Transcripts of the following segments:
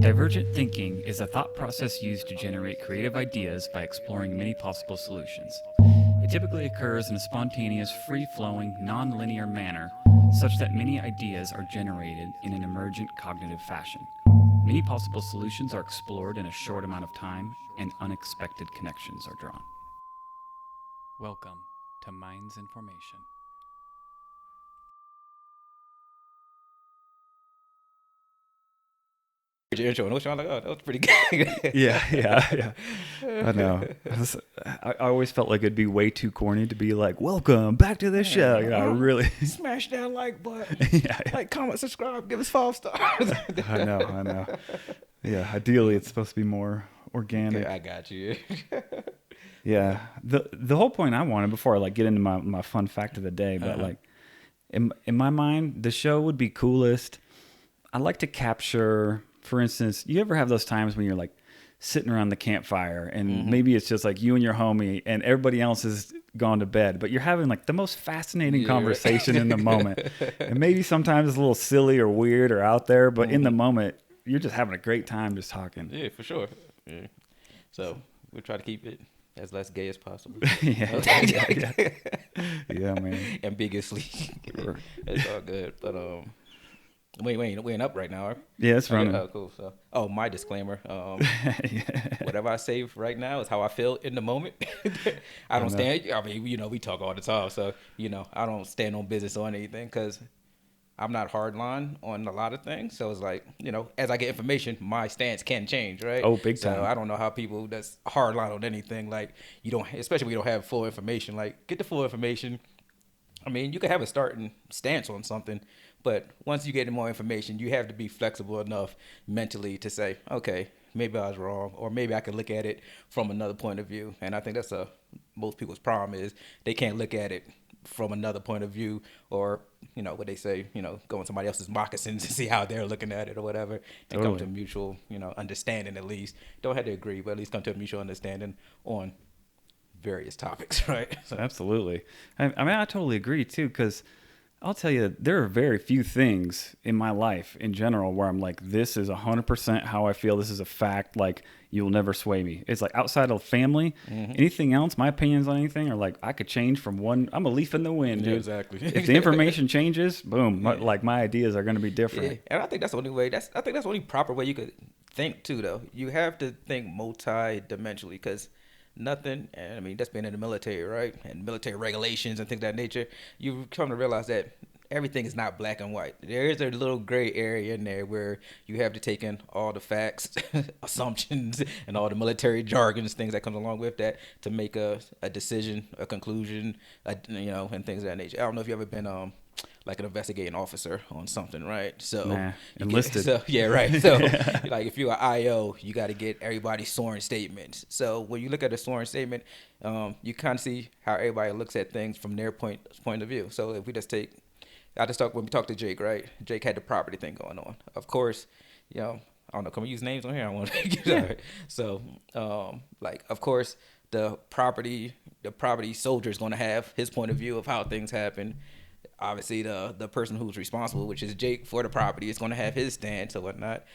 Divergent thinking is a thought process used to generate creative ideas by exploring many possible solutions. It typically occurs in a spontaneous, free-flowing, non-linear manner, such that many ideas are generated in an emergent cognitive fashion. Many possible solutions are explored in a short amount of time, and unexpected connections are drawn. Welcome to Minds in Formation. Your intro, and I'm like, oh, that was pretty good. Yeah. I know. I always felt like it'd be way too corny to be like, "Welcome back to the show." You know, I really. Smash that like button, Yeah. like, comment, subscribe, give us 5 stars. I know. Yeah. Ideally, it's supposed to be more organic. Okay, I got you. Yeah. The whole point I wanted before I get into my fun fact of the day, but in my mind, the show would be coolest. I like to capture, for instance, you ever have those times when you're like sitting around the campfire and maybe it's just like you and your homie and everybody else has gone to bed, but you're having like the most fascinating conversation in the moment. And maybe sometimes it's a little silly or weird or out there, but in the moment, you're just having a great time just talking. Yeah, for sure. Yeah. So we'll try to keep it as less gay as possible. Yeah, man. Ambiguously. It's all good. But we ain't up right now. Right? Yeah, it's running. Oh, cool. So, my disclaimer. Whatever I say right now is how I feel in the moment. I don't stand. I mean, we talk all the time, so I don't stand on business on anything because I'm not hardline on a lot of things. So it's like, as I get information, my stance can change, right? Oh, big time. So I don't know how people that's hardline on anything, like especially when you don't have full information. Like, get the full information. I mean, you can have a starting stance on something, but once you get more information, you have to be flexible enough mentally to say, okay, maybe I was wrong, or maybe I could look at it from another point of view. And I think that's most people's problem is they can't look at it from another point of view, or what they say, go in somebody else's moccasins to see how they're looking at it or whatever, and come to a mutual, understanding at least. Don't have to agree, but at least come to a mutual understanding on various topics, right? So. Absolutely. I mean, I totally agree too, because I'll tell you, there are very few things in my life in general where I'm like, this is 100% how I feel. This is a fact. Like, you'll never sway me. It's like outside of family, anything else, my opinions on anything are like, I could change from one. I'm a leaf in the wind, dude. Yeah, exactly. If the information changes, boom, my ideas are going to be different. Yeah. And I think that's the only way. I think that's the only proper way you could think too, though. You have to think multi-dimensionally because nothing, and I mean, that's been in the military, right? And military regulations and things of that nature. You come to realize that everything is not black and white. There is a little gray area in there where you have to take in all the facts, assumptions, and all the military jargons, things that come along with that to make a decision, a conclusion, and things of that nature. I don't know if you've ever been like an investigating officer on something, right? So enlisted. Yeah, right. So like if you're an IO, you got to get everybody's sworn statements. So when you look at a sworn statement, you kind of see how everybody looks at things from their point of view. So if we just when we talked to Jake, right? Jake had the property thing going on. Of course, I don't know. Can we use names on here? I want to get it. So, of course, the property soldier is going to have his point of view of how things happen. Obviously, the person who's responsible, which is Jake for the property, is going to have his stance or whatnot.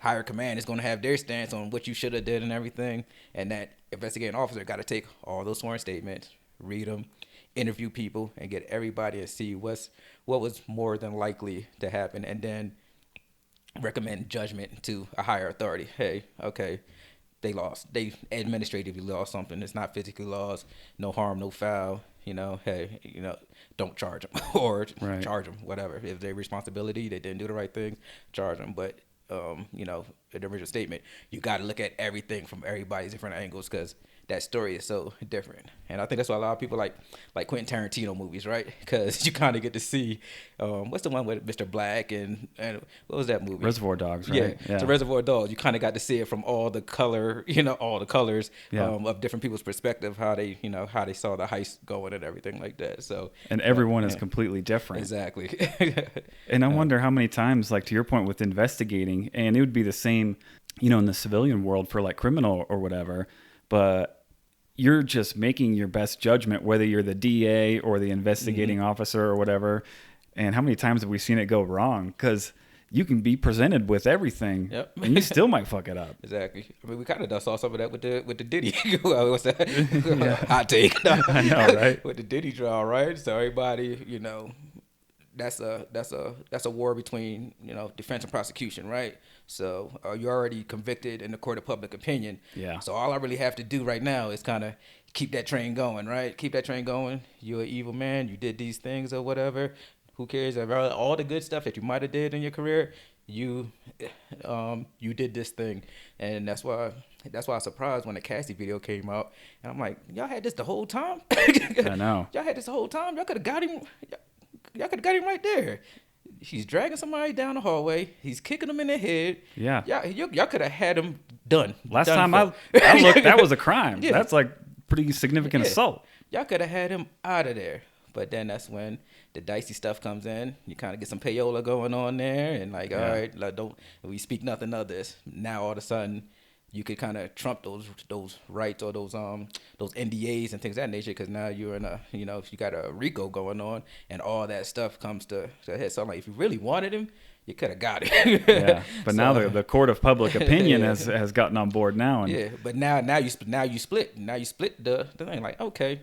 Higher command is going to have their stance on what you should have did and everything. And that investigating officer got to take all those sworn statements, read them, interview people, and get everybody to see what was more than likely to happen, and then recommend judgment to a higher authority. Hey, okay, they lost. They administratively lost something. It's not physically lost. No harm, no foul. Hey, don't charge them or charge them, whatever. If their responsibility, they didn't do the right thing, charge them. But, in the original statement, you got to look at everything from everybody's different angles because that story is so different. And I think that's why a lot of people like Quentin Tarantino movies, right? Because you kind of get to see, what's the one with Mr. Black and what was that movie? Reservoir Dogs, right? Yeah. So Reservoir Dogs, you kind of got to see it from all the colors of different people's perspective, how they saw the heist going and everything like that. So and everyone is completely different. Exactly. And I wonder how many times, like to your point with investigating, and it would be the same, in the civilian world for like criminal or whatever, but you're just making your best judgment, whether you're the DA or the investigating officer or whatever. And how many times have we seen it go wrong? Because you can be presented with everything, Yep. and you still might fuck it up. Exactly. I mean, we kind of saw some of that with the Diddy. What's that? Yeah. Hot take. I know, right? With the Diddy trial, right? So everybody, you know, that's a war between, you know, defense and prosecution, right? So you're already convicted in the court of public opinion. Yeah. So all I really have to do right now is kind of keep that train going, right? Keep that train going. You're an evil man. You did these things or whatever. Who cares about all the good stuff that you might have did in your career? You did this thing, and that's why I was surprised when the Cassie video came out, and I'm like, y'all had this the whole time. I know. Y'all had this the whole time. Y'all could have got him. Y'all could have got him right there. He's dragging somebody down the hallway. He's kicking them in the head. Yeah. Y'all could have had him done. Last done time I looked, that was a crime. Yeah. That's like pretty significant Yeah. assault. Y'all could have had him out of there. But then that's when the dicey stuff comes in. You kind of get some payola going on there, and like, all right, like, don't we speak nothing of this. Now all of a sudden, you could kind of trump those rights or those NDAs and things of that nature, because now you're in a, you know, you got a RICO going on, and all that stuff comes to head. So I'm like, if you really wanted him, you could have got it. Yeah, but So, now the court of public opinion Yeah. has gotten on board now, and yeah, but now you split the thing. Like, okay,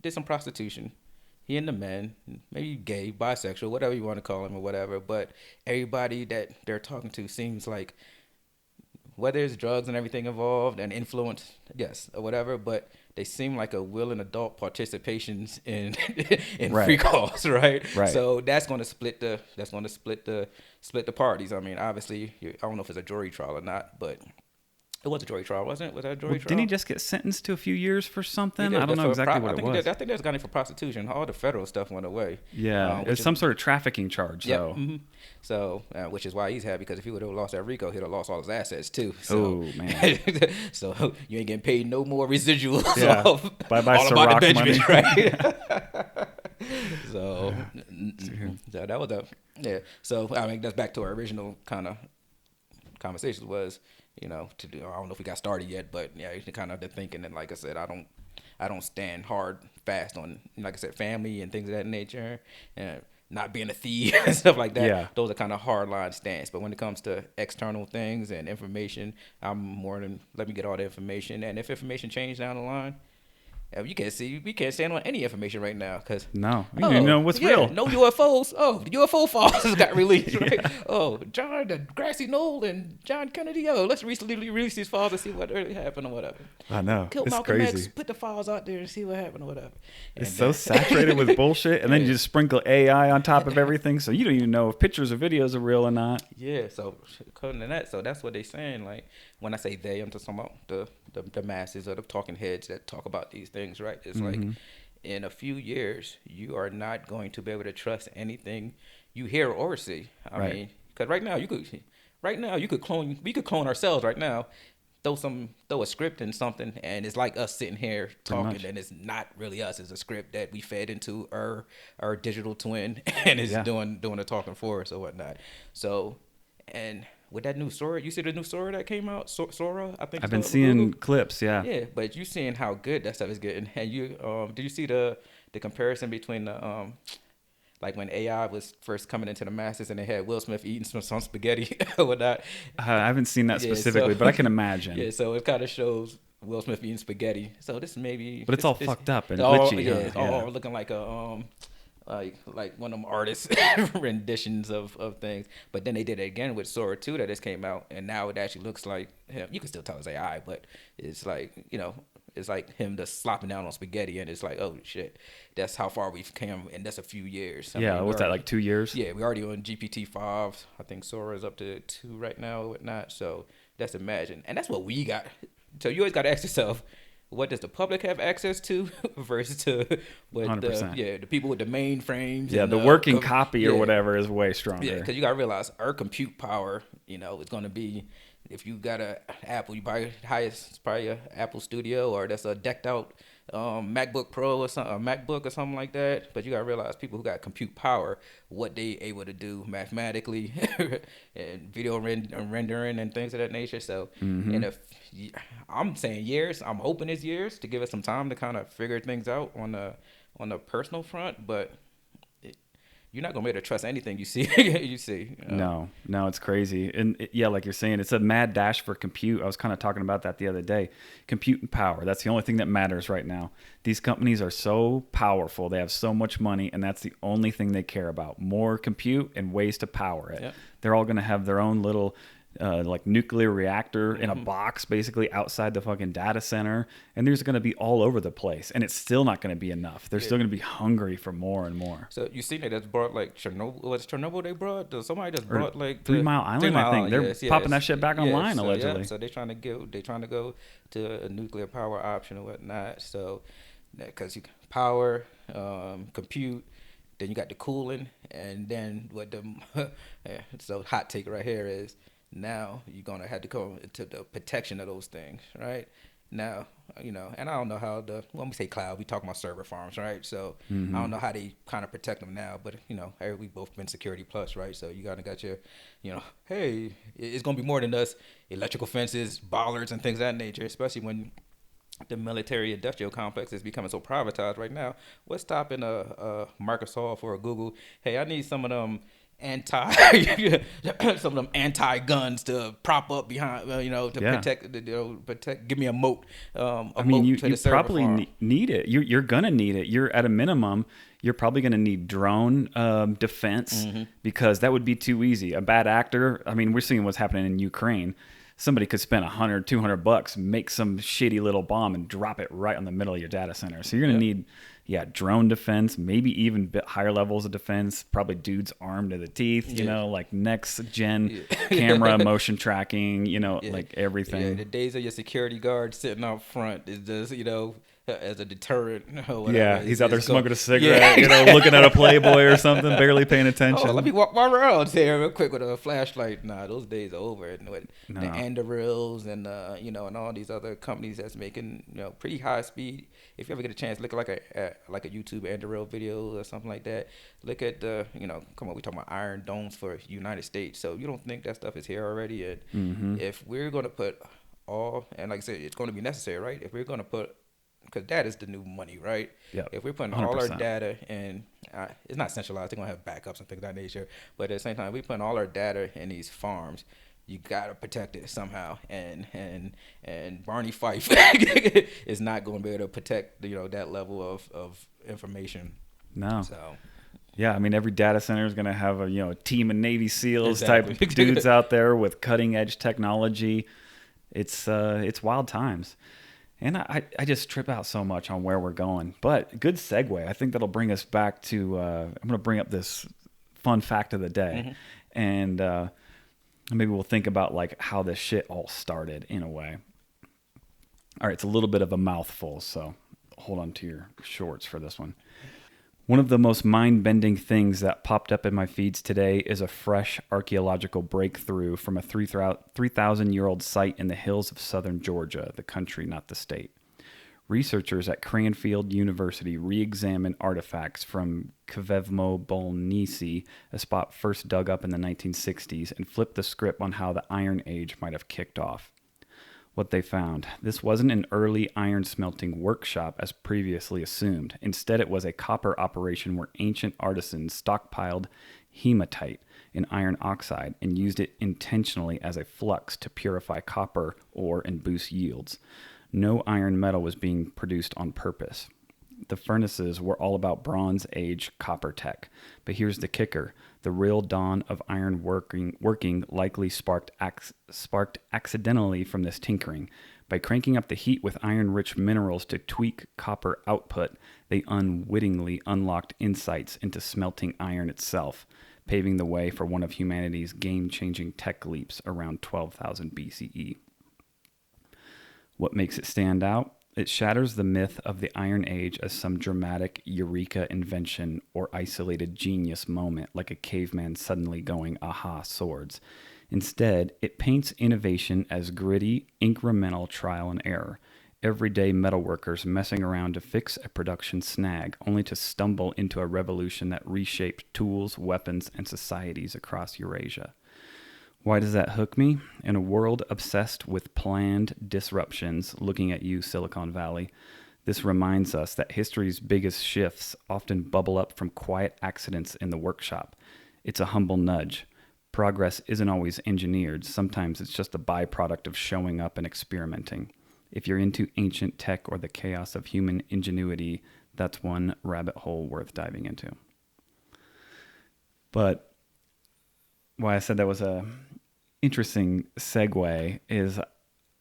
did some prostitution. He and the men, maybe gay, bisexual, whatever you want to call him or whatever. But everybody that they're talking to seems like, whether it's drugs and everything involved and influence, yes, or whatever, but they seem like a willing adult participations in Right. free calls, right? Right. So that's going to split the parties. I mean, obviously, I don't know if it's a jury trial or not, but it was a jury trial, wasn't it? Was that a jury trial? didn't he just get sentenced to a few years for something? Yeah, I don't know exactly what it was. I think that's got it for prostitution. All the federal stuff went away. Yeah, it's some sort of trafficking charge, Yep. though. Mm-hmm. So, which is why he's happy, because if he would have lost that RICO, he'd have lost all his assets too. So, Oh, man. so you ain't getting paid no more residuals Yeah. off. Bye-bye all about the Ciroc Benjamins, money. right? So that was yeah. So I mean, that's back to our original kind of conversations was, you know, to do. I don't know if we got started yet, but yeah, kind of the thinking. And like I said, I don't stand hard fast on, like I said, family and things of that nature, and not being a thief and stuff like that. Yeah. Those are kind of hard line stance. But when it comes to external things and information, I'm more than let me get all the information. And if information changes down the line, we can't stand on any information right now, because No, you don't even know what's real. no UFOs. Oh, the UFO files got released. Right? Oh, John, the grassy knoll and John Kennedy. Oh, let's recently release these files and see what really happened or whatever. I know. Kill It's Malcolm crazy. X, put the files out there and see what happened or whatever. It's And so saturated with bullshit, and then you just sprinkle AI on top of everything, so you don't even know if pictures or videos are real or not. yeah, so according to that, so that's what they're saying. Like, when I say they, I'm just talking about the masses or the talking heads that talk about these things, right? It's like, in a few years, you are not going to be able to trust anything you hear or see. I Right. mean, because right now we could clone ourselves right now, throw a script in something, and it's like us sitting here talking, much. and it's not really us. It's a script that we fed into our digital twin, and it's doing the talking for us or whatnot. So, and with that new Sora, you see the new Sora that came out, Sora, I think. I've been seeing clips, yeah. Yeah, but you seeing how good that stuff is getting, and you did you see the comparison between the like when AI was first coming into the masses and they had Will Smith eating some spaghetti or whatnot. I haven't seen that Yeah, specifically, so- but I can imagine. Yeah, so it kind of shows Will Smith eating spaghetti. So this maybe, But it's all fucked up and all, glitchy, Yeah, huh? it's Yeah. all looking like a like one of them artists renditions of things. But then they did it again with Sora 2 that just came out, and now it actually looks like him. You can still tell it's AI, but it's like, you know, it's like him just slopping down on spaghetti, and it's like, oh shit, that's how far we've come, and that's a few years. I Yeah, mean, what's we're that, like 2 years? Yeah, we're already on GPT-5. I think Sora is up to 2 right now or whatnot. So that's imagine, and that's what we got. So you always got to ask yourself, what does the public have access to versus to what 100%. the people with the mainframes? Yeah, and, the working com- copy or whatever is way stronger. Yeah, because you got to realize our compute power, you know, is going to be, if you got a Apple, you buy highest, probably a Apple Studio, or that's a decked out MacBook Pro or something, a MacBook or something like that. But you got to realize people who got compute power, what they able to do mathematically and video rendering and things of that nature. So, and if I'm saying years, I'm hoping it's years to give us some time to kind of figure things out on the personal front, but you're not gonna be able to trust anything you see. You see. No, it's crazy. And yeah, like you're saying, it's a mad dash for compute. I was kind of talking about that the other day. Compute and power. That's the only thing that matters right now. These companies are so powerful. They have so much money, and that's the only thing they care about. More compute and ways to power it. Yep. They're all going to have their own little like nuclear reactor in a box basically outside the fucking data center, and there's going to be all over the place, and it's still not going to be enough. They're still going to be hungry for more and more. So you seen that's brought like Chernobyl? Was Chernobyl they brought? Somebody just brought like 3 Mile Island. 3 Mile I think Island, they're popping that shit back online so, allegedly. So they're trying to go to a nuclear power option or whatnot. So because you power, compute. Then you got the cooling, and then what the so hot take right here is now you're gonna have to go into the protection of those things, right? Now, and I don't know how when we say cloud, we talk about server farms, right? So I don't know how they kind of protect them now, but we both been security plus, right? So you got your, hey, it's gonna be more than us electrical fences, bollards, and things of that nature, especially when the military industrial complex is becoming so privatized right now. What's stopping a Microsoft or a Google? Hey, I need some of them anti guns to prop up behind, to protect. Give me a moat. You probably need it. You're gonna need it. You're at a minimum. You're probably going to need drone defense because that would be too easy. A bad actor. I mean, we're seeing what's happening in Ukraine. Somebody could spend $100, $200, make some shitty little bomb and drop it right on the middle of your data center. So you're going to need, drone defense, maybe even bit higher levels of defense, probably dudes armed to the teeth, like next gen camera, motion tracking, like everything. Yeah, the days of your security guard sitting out front is just, as a deterrent. He's out there smoking a cigarette, looking at a Playboy or something, barely paying attention. Let me walk around here real quick with a flashlight. Nah, those days are over. And with the Andurils and and all these other companies that's making pretty high speed. If you ever get a chance, look at like a YouTube Anduril video or something like that. Look at the come on, we talking about Iron Domes for United States. So you don't think that stuff is here already? And if we're gonna put and like I said, it's going to be necessary, right? If we're gonna put because data is the new money, right? Yeah. If we're putting 100%. All our data in, it's not centralized. They're gonna have backups and things of that nature. But at the same time, we're putting all our data in these farms. You gotta protect it somehow. And Barney Fife is not going to be able to protect that level of information. No. So. Yeah, I mean, every data center is going to have a team of Navy SEALs type dudes out there with cutting edge technology. It's wild times. And I just trip out so much on where we're going. But good segue. I think that'll bring us back to I'm going to bring up this fun fact of the day. And maybe we'll think about like how this shit all started in a way. All right, it's a little bit of a mouthful, so hold on to your shorts for this one. One of the most mind-bending things that popped up in my feeds today is a fresh archaeological breakthrough from a 3,000-year-old site in the hills of southern Georgia, the country, not the state. Researchers at Cranfield University re-examined artifacts from Kvevmo-Bolnisi, a spot first dug up in the 1960s, and flipped the script on how the Iron Age might have kicked off. What they found. This wasn't an early iron smelting workshop as previously assumed. Instead, it was a copper operation where ancient artisans stockpiled hematite in iron oxide and used it intentionally as a flux to purify copper ore and boost yields. No iron metal was being produced on purpose. The furnaces were all about Bronze Age copper tech. But here's the kicker. The real dawn of iron working likely sparked accidentally from this tinkering. By cranking up the heat with iron-rich minerals to tweak copper output, they unwittingly unlocked insights into smelting iron itself, paving the way for one of humanity's game-changing tech leaps around 12,000 BCE. What makes it stand out? It shatters the myth of the Iron Age as some dramatic eureka invention or isolated genius moment like a caveman suddenly going, aha, swords. Instead, it paints innovation as gritty, incremental trial and error. Everyday metalworkers messing around to fix a production snag, only to stumble into a revolution that reshaped tools, weapons, and societies across Eurasia. Why does that hook me? In a world obsessed with planned disruptions, looking at you, Silicon Valley, This reminds us that history's biggest shifts often bubble up from quiet accidents in the workshop. It's a humble nudge. Progress isn't always engineered. Sometimes it's just a byproduct of showing up and experimenting. If you're into ancient tech or the chaos of human ingenuity, that's one rabbit hole worth diving into. But why I said that was a interesting segue is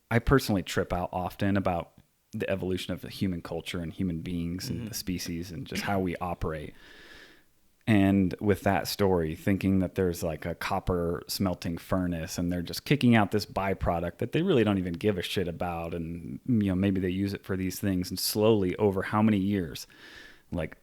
I personally trip out often about the evolution of the human culture and human beings and the species and just how we operate. And with that story, thinking that there's like a copper smelting furnace and they're just kicking out this byproduct that they really don't even give a shit about. And, maybe they use it for these things. And slowly over how many years, like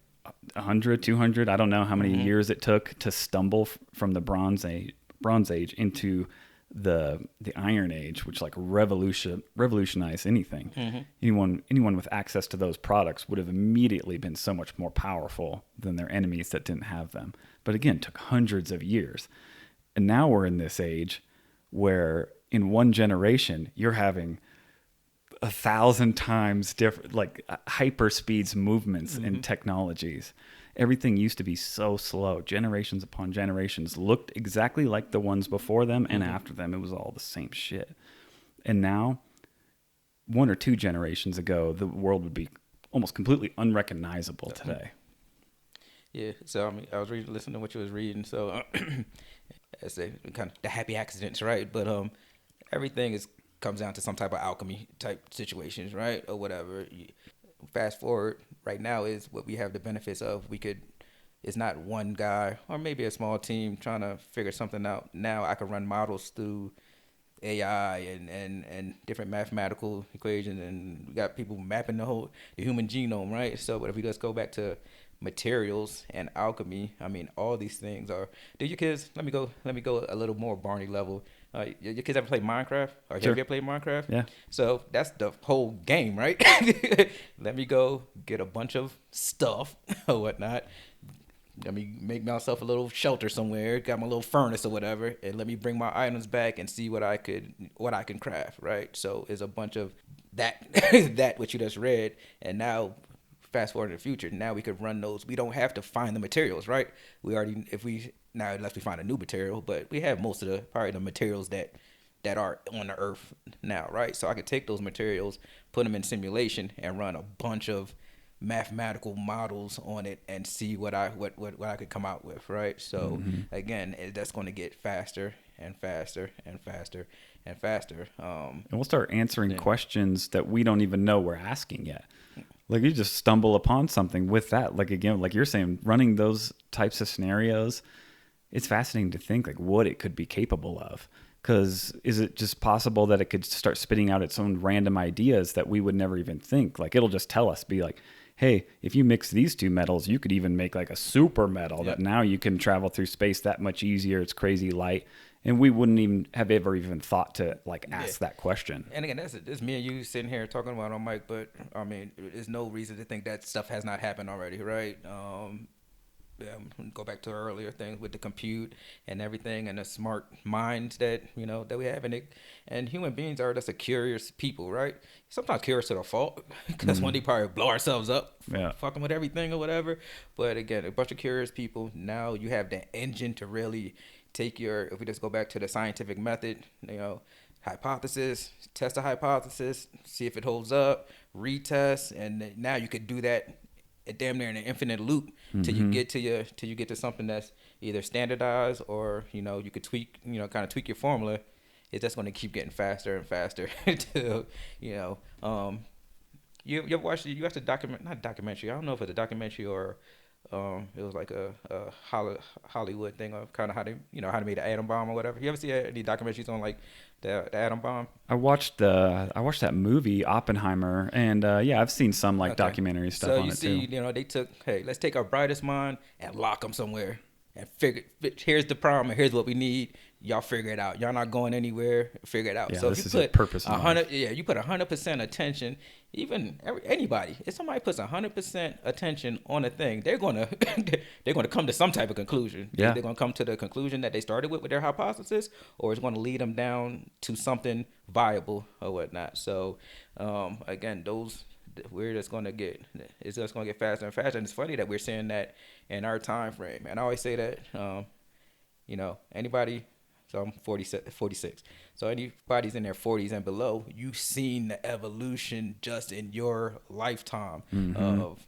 100, 200, I don't know how many years it took to stumble from the Bronze Age into the Iron Age, which like revolutionized anything. Anyone with access to those products would have immediately been so much more powerful than their enemies that didn't have them. But again, it took hundreds of years. And now we're in this age where in one generation you're having 1,000 times different, like hyper speeds movements in technologies. Everything used to be so slow. Generations upon generations looked exactly like the ones before them and after them. It was all the same shit. And now, 1 or 2 generations ago, the world would be almost completely unrecognizable today. Yeah. So, I mean, I was listening to what you was reading. So, that's kind of the happy accidents, right? But everything comes down to some type of alchemy type situations, right? Or whatever. Fast forward right now is what we have the benefits of. It's not one guy or maybe a small team trying to figure something out. Now I can run models through AI and different mathematical equations, and we got people mapping the human genome, right? So, but if we just go back to materials and alchemy, I mean, all these things are. Do your kids? Let me go a little more Barney level. Your kids ever play Minecraft? Or Sure. have you ever played Minecraft? Yeah. So that's the whole game, right? Let me go get a bunch of stuff or whatnot. Let me make myself a little shelter somewhere. Got my little furnace or whatever, and let me bring my items back and see what I can craft. Right. So it's a bunch of that that what you just read, and now fast forward in the future. Now we could run those. We don't have to find the materials, right? We already unless we find a new material, but we have most of probably the materials that are on the earth now, right? So I could take those materials, put them in simulation, and run a bunch of mathematical models on it and see what I could come out with, right? So again, that's going to get faster and faster and faster and faster. And we'll start answering questions that we don't even know we're asking yet. Like you just stumble upon something with that. Like again, like you're saying, running those types of scenarios, it's fascinating to think like what it could be capable of. Because is it just possible that it could start spitting out its own random ideas that we would never even think? Like it'll just tell us, be like, hey, if you mix these two metals, you could even make like a super metal that now you can travel through space that much easier. It's crazy light. And we wouldn't even have ever even thought to like ask that question. And again, that's me and you sitting here talking about it on mic, but I mean, there's no reason to think that stuff has not happened already, right? Go back to earlier things with the compute and everything and the smart minds that that we have, and human beings are just a curious people, right? Sometimes curious to the fault because one day probably blow ourselves up, fucking with everything or whatever. But again, a bunch of curious people. Now you have the engine to really take if we just go back to the scientific method, hypothesis, test a hypothesis, see if it holds up, retest, and now you could do that damn near in an infinite loop till you get to something that's either standardized or you could tweak kind of tweak your formula. It's just going to keep getting faster and faster until you ever watched not documentary, I don't know if it's a documentary or it was like a Hollywood thing of kind of how they made the atom bomb or whatever. You ever see any documentaries on like the atom bomb? I watched that movie Oppenheimer, and I've seen some documentary stuff on it too. So you see, they took, hey, let's take our brightest mind and lock them somewhere and here's the problem and here's what we need. Y'all figure it out. Y'all not going anywhere. Figure it out. Yeah, so this if is you your purpose. you put 100% attention. Even anybody, if somebody puts 100% attention on a thing, they're gonna come to some type of conclusion. Yeah. They're gonna come to the conclusion that they started with their hypothesis, or it's gonna lead them down to something viable or whatnot. So again, we're just going to get, it's just going to get faster and faster. And it's funny that we're seeing that in our time frame. And I always say that, you know, anybody, so I'm 46. So anybody's in their 40s and below, you've seen the evolution just in your lifetime of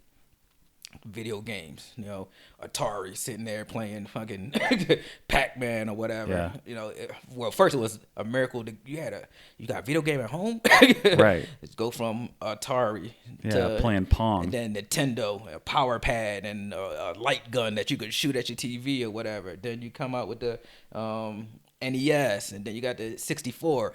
video games. You know, Atari sitting there playing fucking Pac-Man or whatever. Yeah. You know, well, first it was a miracle that you got a video game at home. Right. Let's go from Atari to playing Pong, and then Nintendo, a power pad, and a light gun that you could shoot at your TV or whatever. Then you come out with the NES, and then you got the 64,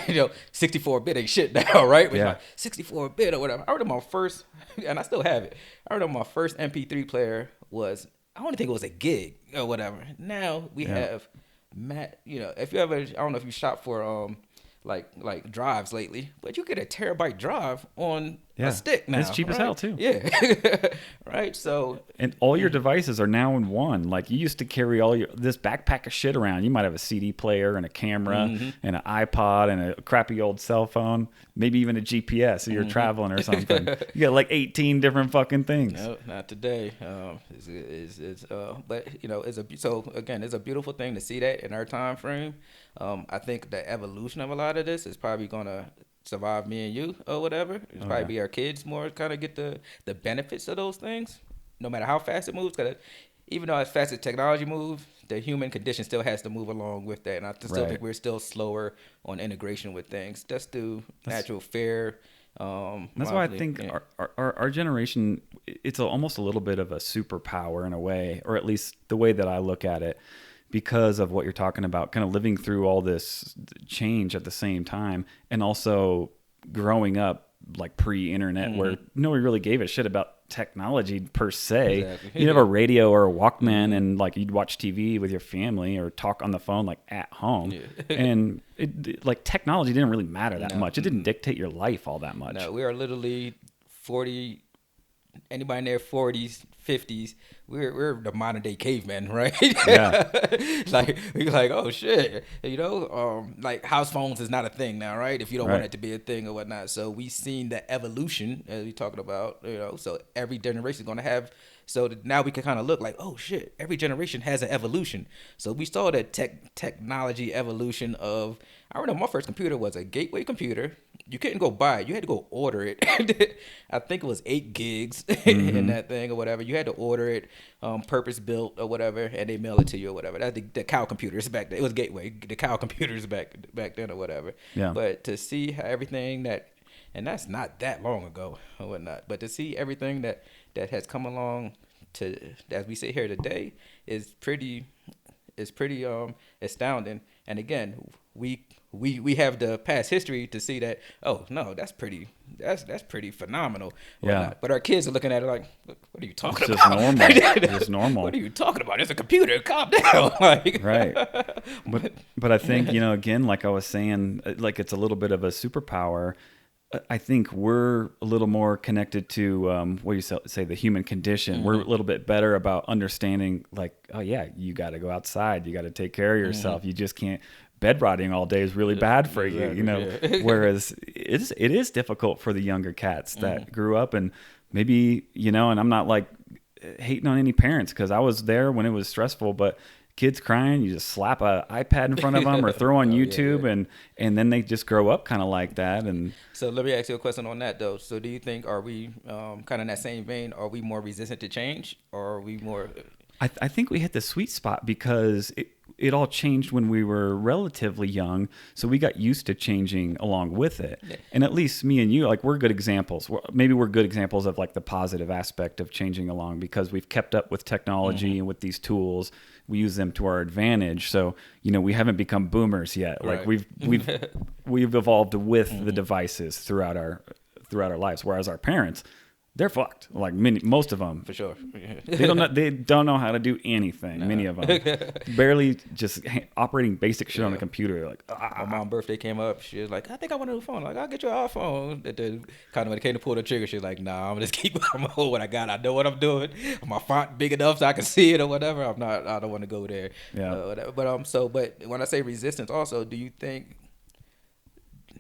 you know, 64-bit ain't shit now, right? But yeah. like 64-bit or whatever. I remember my first, and I still have it. I remember my first MP3 player was, I don't think it was a gig or whatever. Now we have, you know, if you ever, I don't know if you shop for like drives lately, but you get a terabyte drive on a stick now. It's cheap as hell too. Yeah. Right. So, and all your devices are now in one. Like you used to carry this backpack of shit around. You might have a CD player and a camera and an iPod and a crappy old cell phone, maybe even a GPS if you're traveling or something. You got like 18 different fucking things. No, not today. But you know, so again, it's a beautiful thing to see that in our time frame. I think the evolution of a lot of this is probably gonna survive me and you or whatever. It's probably be our kids more kind of get the benefits of those things, no matter how fast it moves. Because even though as fast as technology moves, the human condition still has to move along with that. And I still think we're still slower on integration with things, just through natural fear. That's why I think our generation, it's almost a little bit of a superpower in a way, or at least the way that I look at it, because of what you're talking about, kind of living through all this change at the same time, and also growing up like pre-internet where nobody really gave a shit about technology per se. Exactly. You'd have a radio or a Walkman and like you'd watch TV with your family or talk on the phone like at home. And like technology didn't really matter that much. It didn't dictate your life all that much. No, we are literally 40, anybody in their 40s, 50s, we're the modern day cavemen, right? Yeah. Like we're like, oh shit, you know, like house phones is not a thing now, right? If you don't want it to be a thing or whatnot. So we've seen the evolution as we talking about, you know. So every generation is gonna have. So now we can kind of look like, oh shit, every generation has an evolution. So we saw the technology evolution of. I remember my first computer was a gateway computer. You couldn't go buy it. You had to go order it. I think it was 8 gigs in that thing or whatever. You had to order it, purpose built or whatever, and they mail it to you or whatever. That's the cow computers back then. It was gateway. The cow computers back then or whatever. Yeah. But to see how everything that, and that's not that long ago or whatnot, but to see everything that has come along to as we sit here today is pretty astounding. And again, we have the past history to see that, oh no, that's pretty phenomenal. Yeah. But our kids are looking at it like, what are you talking it's about? Just normal. It's normal. What are you talking about? It's a computer. Calm down. Like, right. But I think, you know, again, like I was saying, like it's a little bit of a superpower. I think we're a little more connected to what do you say, the human condition. We're a little bit better about understanding, like, oh yeah, you got to go outside, you got to take care of yourself. You just can't. Bed rotting all day is really bad for you, you know. Whereas it is difficult for the younger cats that grew up, and maybe, you know. And I'm not like hating on any parents because I was there when it was stressful, but. Kids crying, you just slap an iPad in front of them or throw on YouTube, and then they just grow up kind of like that. And so let me ask you a question on that though. So do you think, are we kind of in that same vein? Are we more resistant to change, or are we more? I think we hit the sweet spot because it all changed when we were relatively young, so we got used to changing along with it. Yeah. And at least me and you, like, we're good examples. Maybe we're good examples of like the positive aspect of changing along because we've kept up with technology and with these tools. We use them to our advantage. So, you know, we haven't become boomers yet. Like we've evolved with the devices throughout our lives. Whereas our parents, they're fucked. Like most of them, for sure. They don't know how to do anything. No. Many of them barely just operating basic shit on the computer. Like my mom's birthday came up. She was like, I think I want a new phone. Like, I'll get you an iPhone. Then kind of when it came to pull the trigger, she's like, nah, I'm gonna just keep I'm gonna hold what I got. I know what I'm doing. My font big enough so I can see it or whatever. I don't want to go there. Yeah. Whatever. But when I say resistance, also, do you think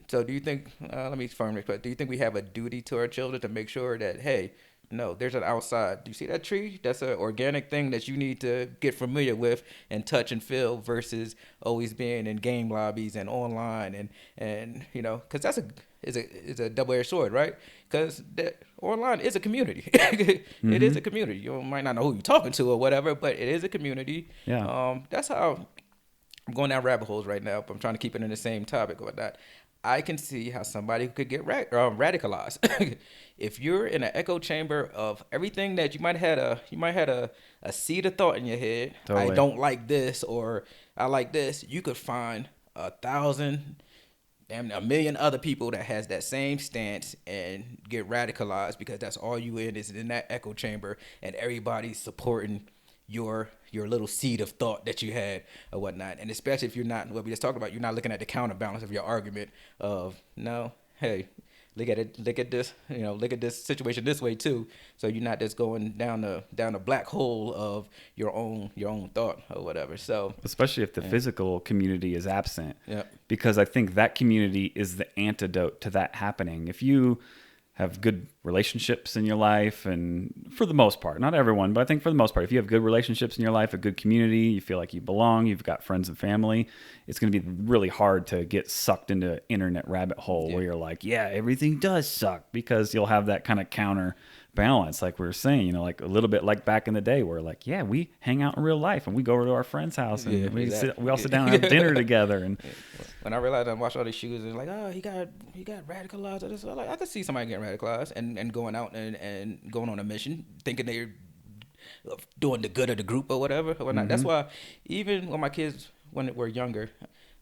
So do you think? Let me firm this. But do you think we have a duty to our children to make sure that, hey, no, there's an outside. Do you see that tree? That's an organic thing that you need to get familiar with and touch and feel versus always being in game lobbies and online and because that's a double-edged sword, right? Because online is a community. It is a community. You might not know who you're talking to or whatever, but it is a community. Yeah. That's how I'm going down rabbit holes right now, but I'm trying to keep it in the same topic or whatnot. I can see how somebody could get radicalized. If you're in an echo chamber of everything that you might had a seed of thought in your head. Totally. I don't like this or I like this. You could find 1,000, damn, 1,000,000 other people that has that same stance and get radicalized because that's all you is in that echo chamber and everybody's supporting your little seed of thought that you had or whatnot. And especially if you're not, what we just talked about, you're not looking at the counterbalance of your argument of, no, hey, look at this situation this way too. So you're not just going down the black hole of your own thought or whatever. So especially if the physical community is absent. Yeah. Because I think that community is the antidote to that happening. If you have good relationships in your life, and for the most part, not everyone, but I think for the most part, if you have good relationships in your life, a good community, you feel like you belong, you've got friends and family, it's going to be really hard to get sucked into an internet rabbit hole where you're like, yeah, everything does suck, because you'll have that kind of counter balance, like we were saying, like a little bit like back in the day where like, yeah, we hang out in real life and we go over to our friend's house and we all sit down and have dinner together. And when I realized I watched all these shoes and like, oh, he got radicalized or this, like I could see somebody getting radicalized and going out and going on a mission thinking they're doing the good of the group or whatever or whatnot. That's why even when my kids when they were younger,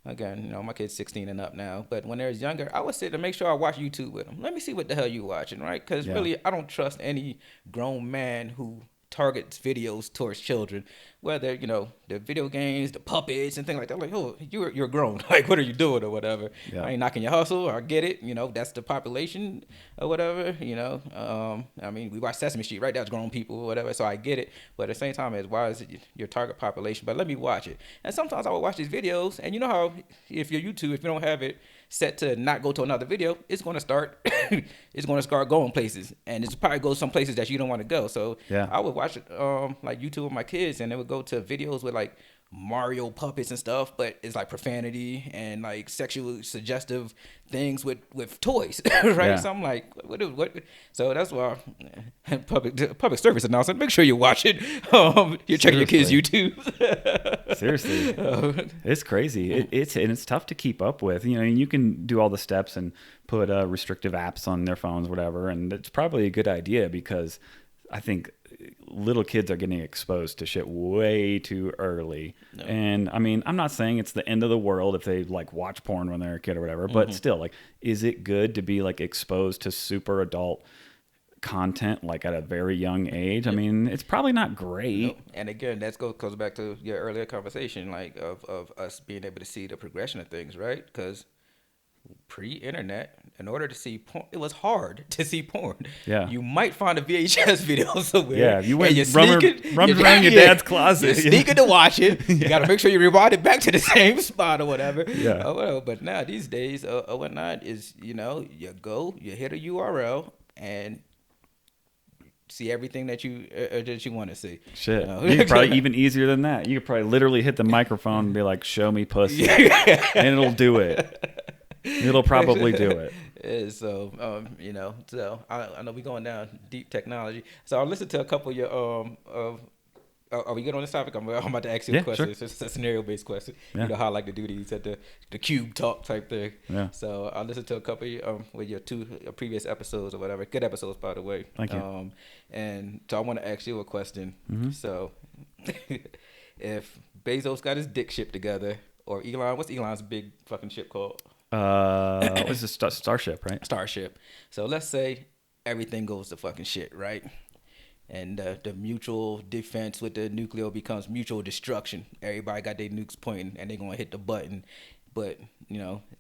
again, my kid's 16 and up now, but when they was younger, I would sit and make sure I watch YouTube with them. Let me see what the hell you watching, right? Because really, I don't trust any grown man who targets videos towards children, whether the video games, the puppets, and things like that. I'm like, oh, you're grown. Like, what are you doing or whatever? Yeah. I ain't knocking your hustle. I get it. That's the population or whatever. I mean, we watch Sesame Street, right? That's grown people or whatever. So I get it. But at the same time, why is it your target population? But let me watch it. And sometimes I would watch these videos, and you know how if you're YouTube, if you don't have it set to not go to another video, it's going to start going places, and it's probably go some places that you don't want to go. So I would watch like YouTube with my kids, and they would go to videos with like Mario puppets and stuff, but it's like profanity and like sexually suggestive things with toys, right? Yeah. So I'm like, what? So that's why public service announcement. Make sure you watch it. You're checking your kids' YouTube. Seriously, it's crazy. It's tough to keep up with. You can do all the steps and put restrictive apps on their phones, whatever, and it's probably a good idea because I think little kids are getting exposed to shit way too early. No. And I mean, I'm not saying it's the end of the world if they like watch porn when they're a kid or whatever, but still, like, is it good to be like exposed to super adult content like at a very young age? I mean, it's probably not great. No. And again, that goes back to your earlier conversation, like of us being able to see the progression of things, right? Because pre-internet, in order to see porn, it was hard to see porn. Yeah, you might find a VHS video somewhere. Yeah, you went rummaging around your dad's closet. You're sneaking to watch it. You got to make sure you rewind it back to the same spot or whatever. Yeah. Well, but now these days, whatnot is you hit a URL and see everything that you want to see. Shit, you could probably even easier than that. You could probably literally hit the microphone and be like, "Show me pussy," and it'll do it. It'll probably do it. So, so I know we're going down deep technology. So I'll listen to a couple of your are we good on this topic? I'm about to ask you a question. Sure. It's just a scenario-based question. Yeah. You know how I like to do these at the cube talk type thing. Yeah. So I'll listen to a couple of with your two previous episodes or whatever. Good episodes, by the way. Thank you. And so I want to ask you a question. Mm-hmm. So if Bezos got his dick ship together, or Elon, what's Elon's big fucking ship called? What's the Starship, right? Starship. So let's say everything goes to fucking shit, right? And the mutual defense with the nuclear becomes mutual destruction. Everybody got their nukes pointing, and they're gonna hit the button. but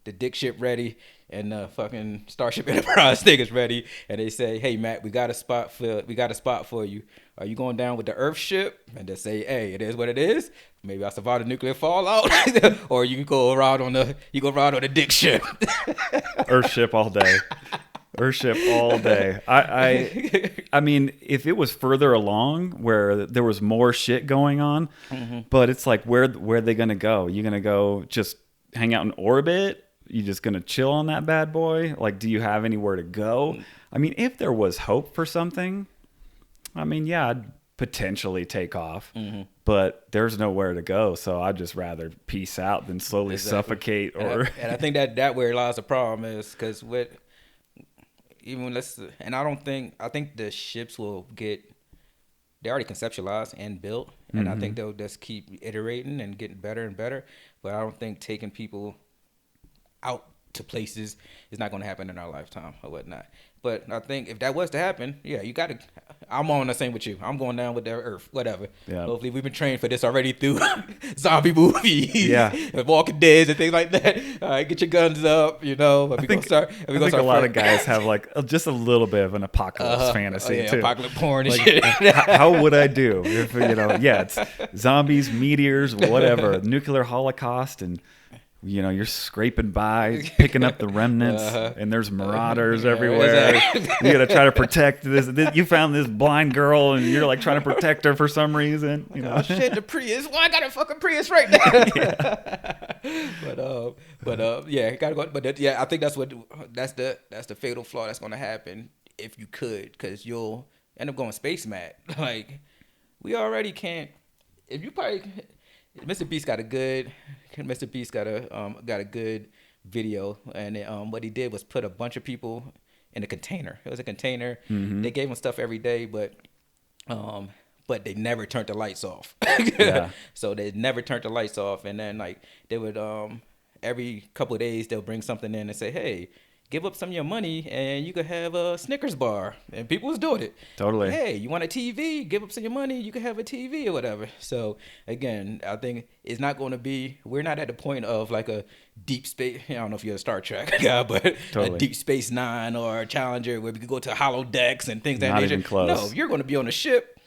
the dick ship ready and the fucking Starship Enterprise thing is ready, and they say, "Hey Matt, we got a spot for you. Are you going down with the Earth ship?" And they say, "Hey, it is what it is. Maybe I survived a nuclear fallout, or you can go around on the dick ship." Earth ship all day. Earthship all day. I mean, if it was further along where there was more shit going on, but it's like where are they gonna go? You gonna go just hang out in orbit? You just gonna chill on that bad boy? Like, do you have anywhere to go? I mean, if there was hope for something, I mean, yeah, I'd potentially take off, but there's nowhere to go. So I'd just rather peace out than slowly suffocate. And I think that where lies the problem is because I think the ships will they're already conceptualized and built, and I think they'll just keep iterating and getting better and better. But I don't think taking people out to places is not going to happen in our lifetime or whatnot. But I think if that was to happen, yeah, I'm on the same with you. I'm going down with the Earth, whatever. Yeah. Hopefully we've been trained for this already through zombie movies, and Walking Dead and things like that. All right, get your guns up, I think a lot of guys have like just a little bit of an apocalypse fantasy too. Apocalypse porn and shit. How would I do if it's zombies, meteors, whatever, nuclear holocaust, and you're scraping by, picking up the remnants, and there's marauders everywhere. You got to try to protect this. You found this blind girl, and you're like trying to protect her for some reason. Oh shit, the Prius! Well, I got a fucking Prius right now. Yeah, gotta go. But I think that's the fatal flaw that's gonna happen if you could, because you'll end up going space mad. Like, we already can't. If you probably. Mr. Beast got a good video, and what he did was put a bunch of people in a container. It was a container. They gave them stuff every day, but they never turned the lights off. So they never turned the lights off, and then like they would every couple of days they'll bring something in and say, "Hey, give up some of your money and you could have a Snickers bar." And people was doing it. Totally. Hey, you want a TV? Give up some of your money, you could have a TV or whatever. So again, I think it's not going to be, we're not at the point of like a deep space, I don't know if you're a Star Trek guy, but a Deep Space Nine or a Challenger where we could go to holodecks and things of that nature. Not even close. No, you're going to be on a ship,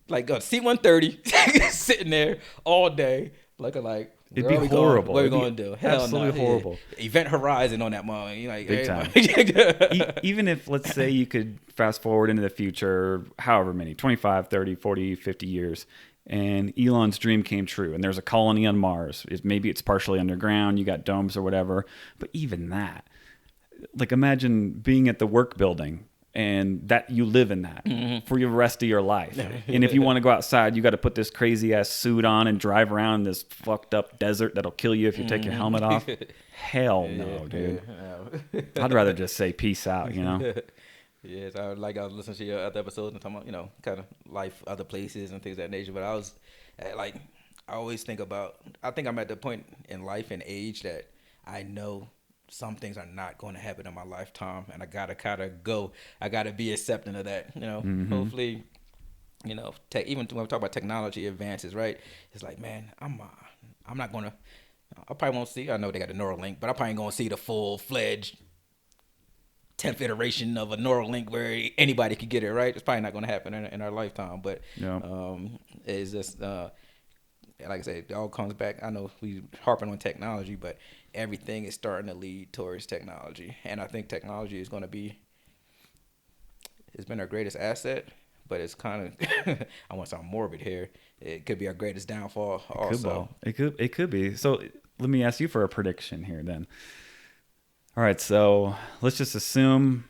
like a C-130, sitting there all day, looking like, it'd be horrible. What are we going to do? Hell absolutely horrible. Event Horizon on that moment. You're like, big time. Even if, let's say, you could fast forward into the future, however many, 25, 30, 40, 50 years, and Elon's dream came true, and there's a colony on Mars. Maybe it's partially underground, you got domes or whatever, but even that, like, imagine being at the work building, and that you live in that for the rest of your life. And if you want to go outside, you got to put this crazy ass suit on and drive around in this fucked up desert that'll kill you if you take your helmet off. Hell no, dude. I'd rather just say peace out, Yes, I was listening to your other episodes and talking about, kind of life, other places and things of that nature. But I was like, I always think about, I think I'm at the point in life and age that I know some things are not going to happen in my lifetime, and I gotta kind of go. I gotta be accepting of that. Hopefully, even when we talk about technology advances, right? It's like, man, I'm not gonna. I probably won't see. I know they got a Neuralink, but I probably ain't gonna see the full-fledged 10th iteration of a Neuralink where anybody could get it. Right? It's probably not gonna happen in our lifetime. But it's just like I said, it all comes back. I know we harping on technology, but everything is starting to lead towards technology. And I think technology is going to be, it's been our greatest asset, but it's kind of, I want to sound morbid here, it could be our greatest downfall also. It could be. So let me ask you for a prediction here then. All right, so let's just assume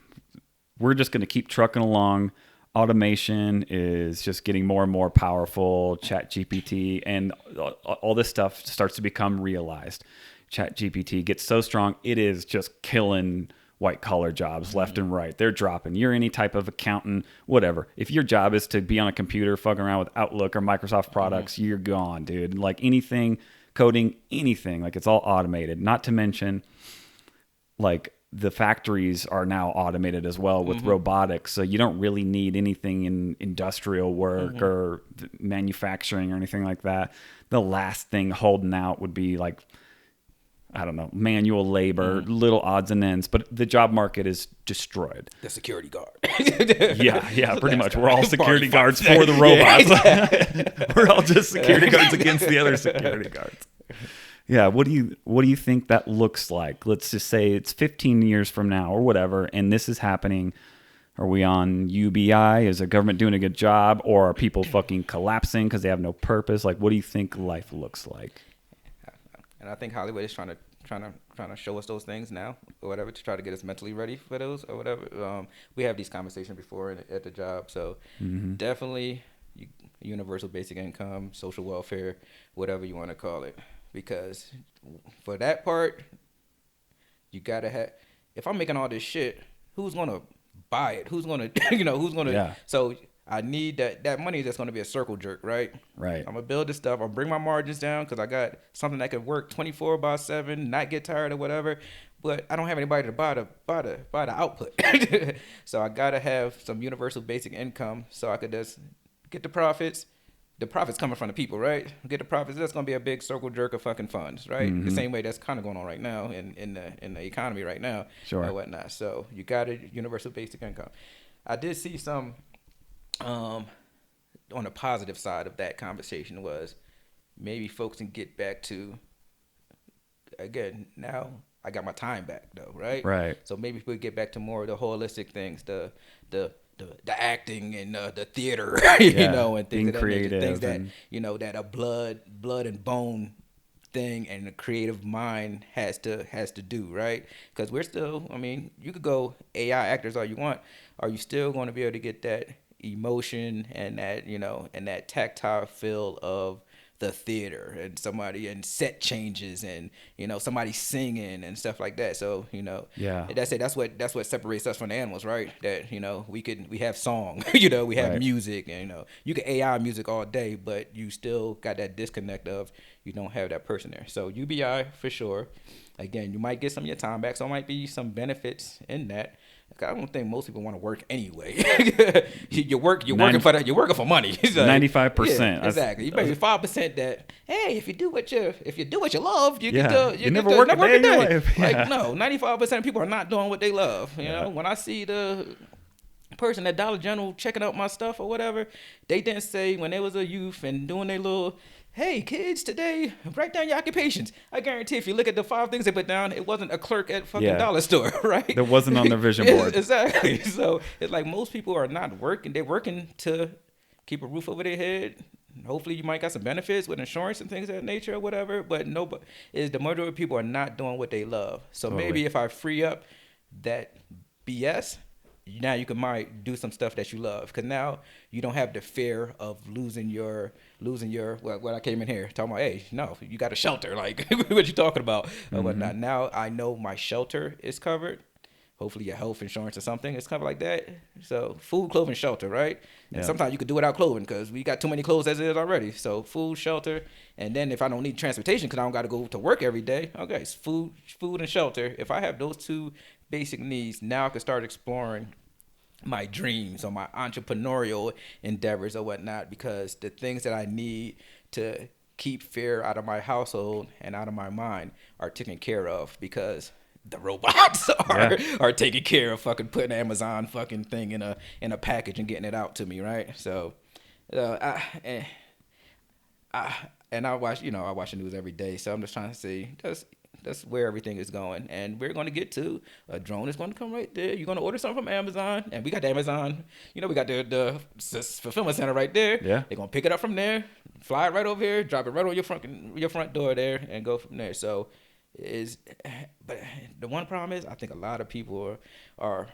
we're just going to keep trucking along. Automation is just getting more and more powerful, ChatGPT, and all this stuff starts to become realized. ChatGPT gets so strong, it is just killing white-collar jobs left and right. They're dropping. You're any type of accountant, whatever. If your job is to be on a computer fucking around with Outlook or Microsoft products, you're gone, dude. Like anything, coding, anything, like it's all automated. Not to mention, like, the factories are now automated as well with robotics. So you don't really need anything in industrial work or manufacturing or anything like that. The last thing holding out would be like I don't know, manual labor, little odds and ends, but the job market is destroyed. The security guard. Yeah, pretty much. We're all security guards for the robots. Yeah. We're all just security guards against the other security guards. Yeah, what do you think that looks like? Let's just say it's 15 years from now or whatever, and this is happening. Are we on UBI? Is the government doing a good job, or are people fucking collapsing because they have no purpose? Like, what do you think life looks like? And I think Hollywood is trying to show us those things now, or whatever, to try to get us mentally ready for those, or whatever. We have these conversations before at the job, so definitely universal basic income, social welfare, whatever you want to call it, because for that part, you gotta have. If I'm making all this shit, who's gonna buy it? Who's gonna, who's gonna? Yeah. So I need that money that's going to be a circle jerk, right? Right. I'm going to build this stuff. I'll bring my margins down because I got something that could work 24/7, not get tired or whatever. But I don't have anybody to buy the output. So I got to have some universal basic income so I could just get the profits. The profits coming from the people, right? Get the profits. That's going to be a big circle jerk of fucking funds, right? The same way that's kind of going on right now in the economy right now. Sure. And whatnot. So you got a universal basic income. I did see some... on the positive side of that conversation was maybe folks can get back to, again, now I got my time back though, right? Right. So maybe we get back to more of the holistic things, the acting and the theater, and things of that nature, things that that a blood and bone thing and the creative mind has to do, right? Because we're still, I mean, you could go AI actors all you want. Are you still going to be able to get that emotion and that and that tactile feel of the theater and somebody and set changes and somebody singing and stuff like that? So that's it. That's what separates us from the animals, right? That we have song, we have right. music, and you can AI music all day, but you still got that disconnect of you don't have that person there. So UBI for sure. Again, you might get some of your time back, so there might be some benefits in that. I don't think most people want to work anyway. You're working for money. 95%. Yeah, exactly. You pay 5% that. Hey, if you do what you love, you never work a day in your life. Like no, 95% of people are not doing what they love. You know, when I see the person at Dollar General checking out my stuff or whatever, they didn't say when they was a youth and doing their little. Hey kids, today write down your occupations. I guarantee if you look at the 5 things they put down, it wasn't a clerk at fucking dollar store, right? That wasn't on their vision board. Exactly. So it's like most people are not working. They're working to keep a roof over their head. Hopefully you might got some benefits with insurance and things of that nature or whatever. But the majority of people are not doing what they love. So maybe if I free up that BS, now you might do some stuff that you love, because now you don't have the fear of losing your what I came in here talking about. Hey, no, you got a shelter, like what you talking about or whatnot. Now I know my shelter is covered. Hopefully your health insurance or something is covered like that. So food, clothing, shelter, right? And sometimes you could do without clothing because we got too many clothes as it is already. So food, shelter, and then if I don't need transportation because I don't got to go to work every day, okay, it's food and shelter. If I have those 2 basic needs, now I can start exploring my dreams or my entrepreneurial endeavors or whatnot, because the things that I need to keep fear out of my household and out of my mind are taken care of, because the robots are taking care of fucking putting Amazon fucking thing in a package and getting it out to me, right? So I watch the news every day, so I'm just trying to see that's where everything is going, and we're going to get to a drone is going to come right there. You're going to order something from Amazon, and we got the Amazon, we got the fulfillment center right there. Yeah, they're going to pick it up from there, fly it right over here, drop it right on your front door there, and go from there. So but the one problem is I think a lot of people are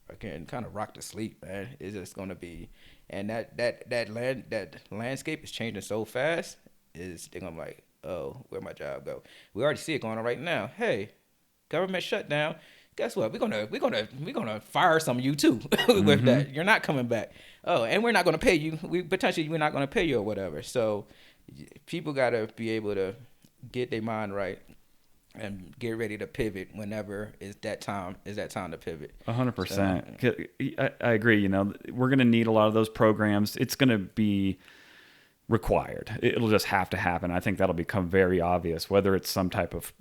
again kind of rocked to sleep, man. It's just going to be, and that landscape is changing so fast. They're going to be like, oh, where'd my job go? We already see it going on right now. Hey, government shutdown. Guess what? We're gonna fire some of you too with that. You're not coming back. Oh, and we're not gonna pay you. We're not gonna pay you or whatever. So people gotta be able to get their mind right and get ready to pivot whenever is that time to pivot. 100%. I agree. We're gonna need a lot of those programs. It's gonna be required. It'll just have to happen. I think that'll become very obvious, whether it's some type of,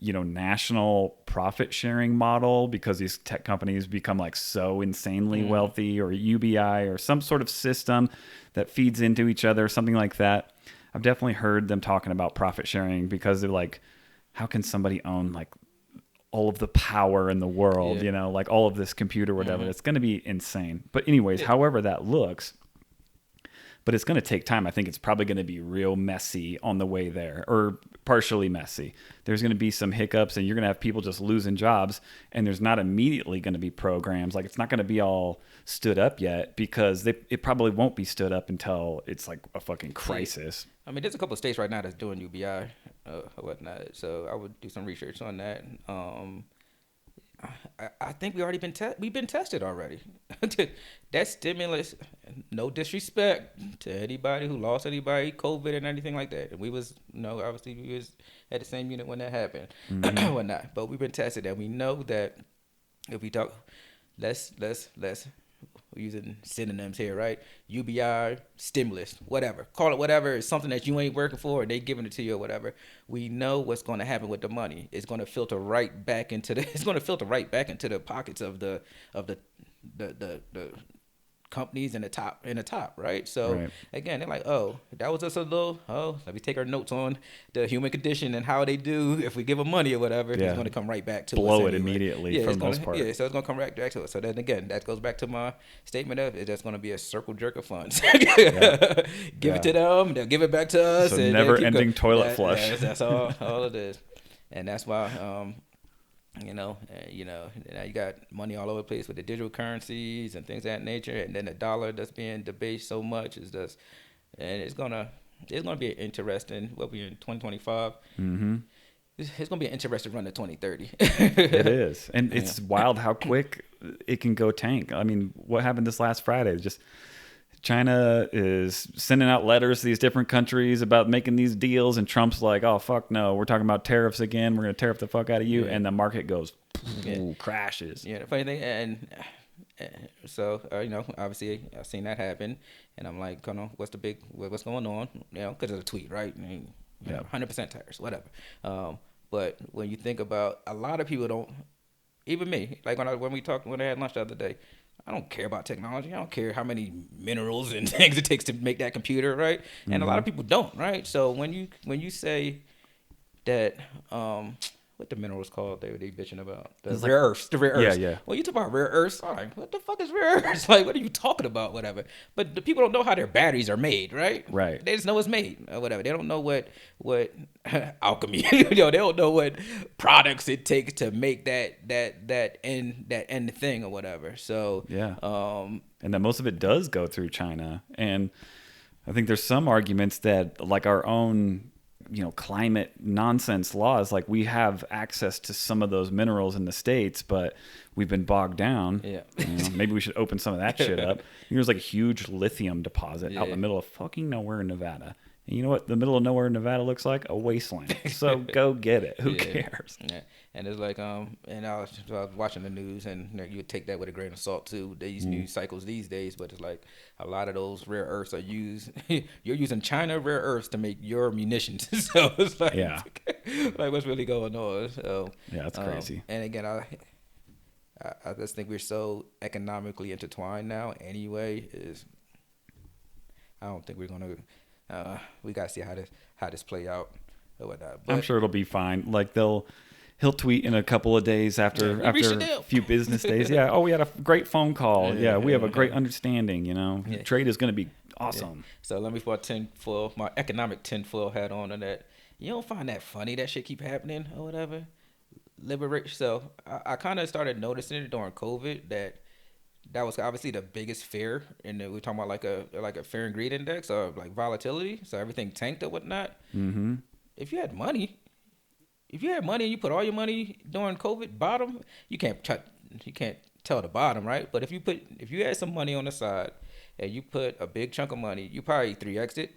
national profit sharing model because these tech companies become like so insanely wealthy, or UBI, or some sort of system that feeds into each other, something like that. I've definitely heard them talking about profit sharing because they're like, how can somebody own like all of the power in the world, like all of this computer, whatever. It's going to be insane. But anyways, however that looks, but it's going to take time. I think it's probably going to be real messy on the way there, or partially messy. There's going to be some hiccups, and you're going to have people just losing jobs, and there's not immediately going to be programs. Like, it's not going to be all stood up yet, because it probably won't be stood up until it's like a fucking crisis. I mean, there's a couple of states right now that's doing UBI or whatnot, so I would do some research on that. I think we've been tested already. That stimulus, no disrespect to anybody who lost anybody, COVID and anything like that. And we was, obviously we was at the same unit when that happened, whatnot. But we've been tested, and we know that if we talk, let's we're using synonyms here, right? UBI, stimulus, whatever. Call it whatever. It's something that you ain't working for, or they giving it to you or whatever. We know what's going to happen with the money. It's going to filter right back into the pockets of the companies in the top, right? So again, they're like, oh, that was just a little, let me take our notes on the human condition and how they do. If we give them money or whatever, it's going to come right back to blow us it anyway. immediately for the most part. Yeah, so it's going to come right back to us. So then again, that goes back to my statement of it's just going to be a circle jerk of funds. Give it to them, they'll give it back to us. So never-ending toilet flush. That's all it is, and that's why. Now you got money all over the place with the digital currencies and things of that nature, and then the dollar that's being debased so much is just, and it's gonna be interesting. We'll be in 2025. It's gonna be an interesting run to 2030. It is, and it's wild how quick it can go tank. I mean, what happened this last Friday? Just China is sending out letters to these different countries about making these deals, and Trump's like, oh, fuck no, we're talking about tariffs again. We're going to tariff the fuck out of you. And the market goes, crashes. Yeah, the funny thing, and so, obviously I've seen that happen, and I'm like, what's going on? Because of the tweet, right? 100% tariffs, whatever. But when you think about, a lot of people don't, even me, like when I had lunch the other day, I don't care about technology. I don't care how many minerals and things it takes to make that computer, right? And a lot of people don't, right? So when you say that, what the minerals called they bitching about? The rare earths. Yeah. Well, you talk about rare earths. I'm like, what the fuck is rare earths? Like, what are you talking about? Whatever. But the people don't know how their batteries are made, right? Right. They just know it's made or whatever. They don't know what alchemy. They don't know what products it takes to make that end thing or whatever. So and that most of it does go through China. And I think there's some arguments that, like, our own climate nonsense laws, like, we have access to some of those minerals in the States, but we've been bogged down. Maybe we should open some of that shit up. There's like a huge lithium deposit out in the middle of fucking nowhere in Nevada. And you know what the middle of nowhere in Nevada looks like? A wasteland. So go get it. Who cares? Yeah. And it's like, and I was watching the news, and you would take that with a grain of salt too. These news cycles these days, but it's like a lot of those rare earths are used. You're using China rare earths to make your munitions. So it's like, like what's really going on? So that's crazy. And again, I just think we're so economically intertwined now. Anyway, I don't think we're gonna. We gotta see how this play out or whatnot. But I'm sure it'll be fine. Like, he'll tweet in a couple of days after a few business days. Oh, we had a great phone call. We have a great understanding. Trade is going to be awesome. So let me put my economic tinfoil hat on that. You don't find that funny that shit keep happening or whatever? Liberation. So I kind of started noticing it during COVID that was obviously the biggest fear, and we're talking about like a fear and greed index or like volatility. So everything tanked or whatnot. If you had money and you put all your money during COVID bottom, you can't tell the bottom, right? But if you had some money on the side and you put a big chunk of money, you probably 3x'd it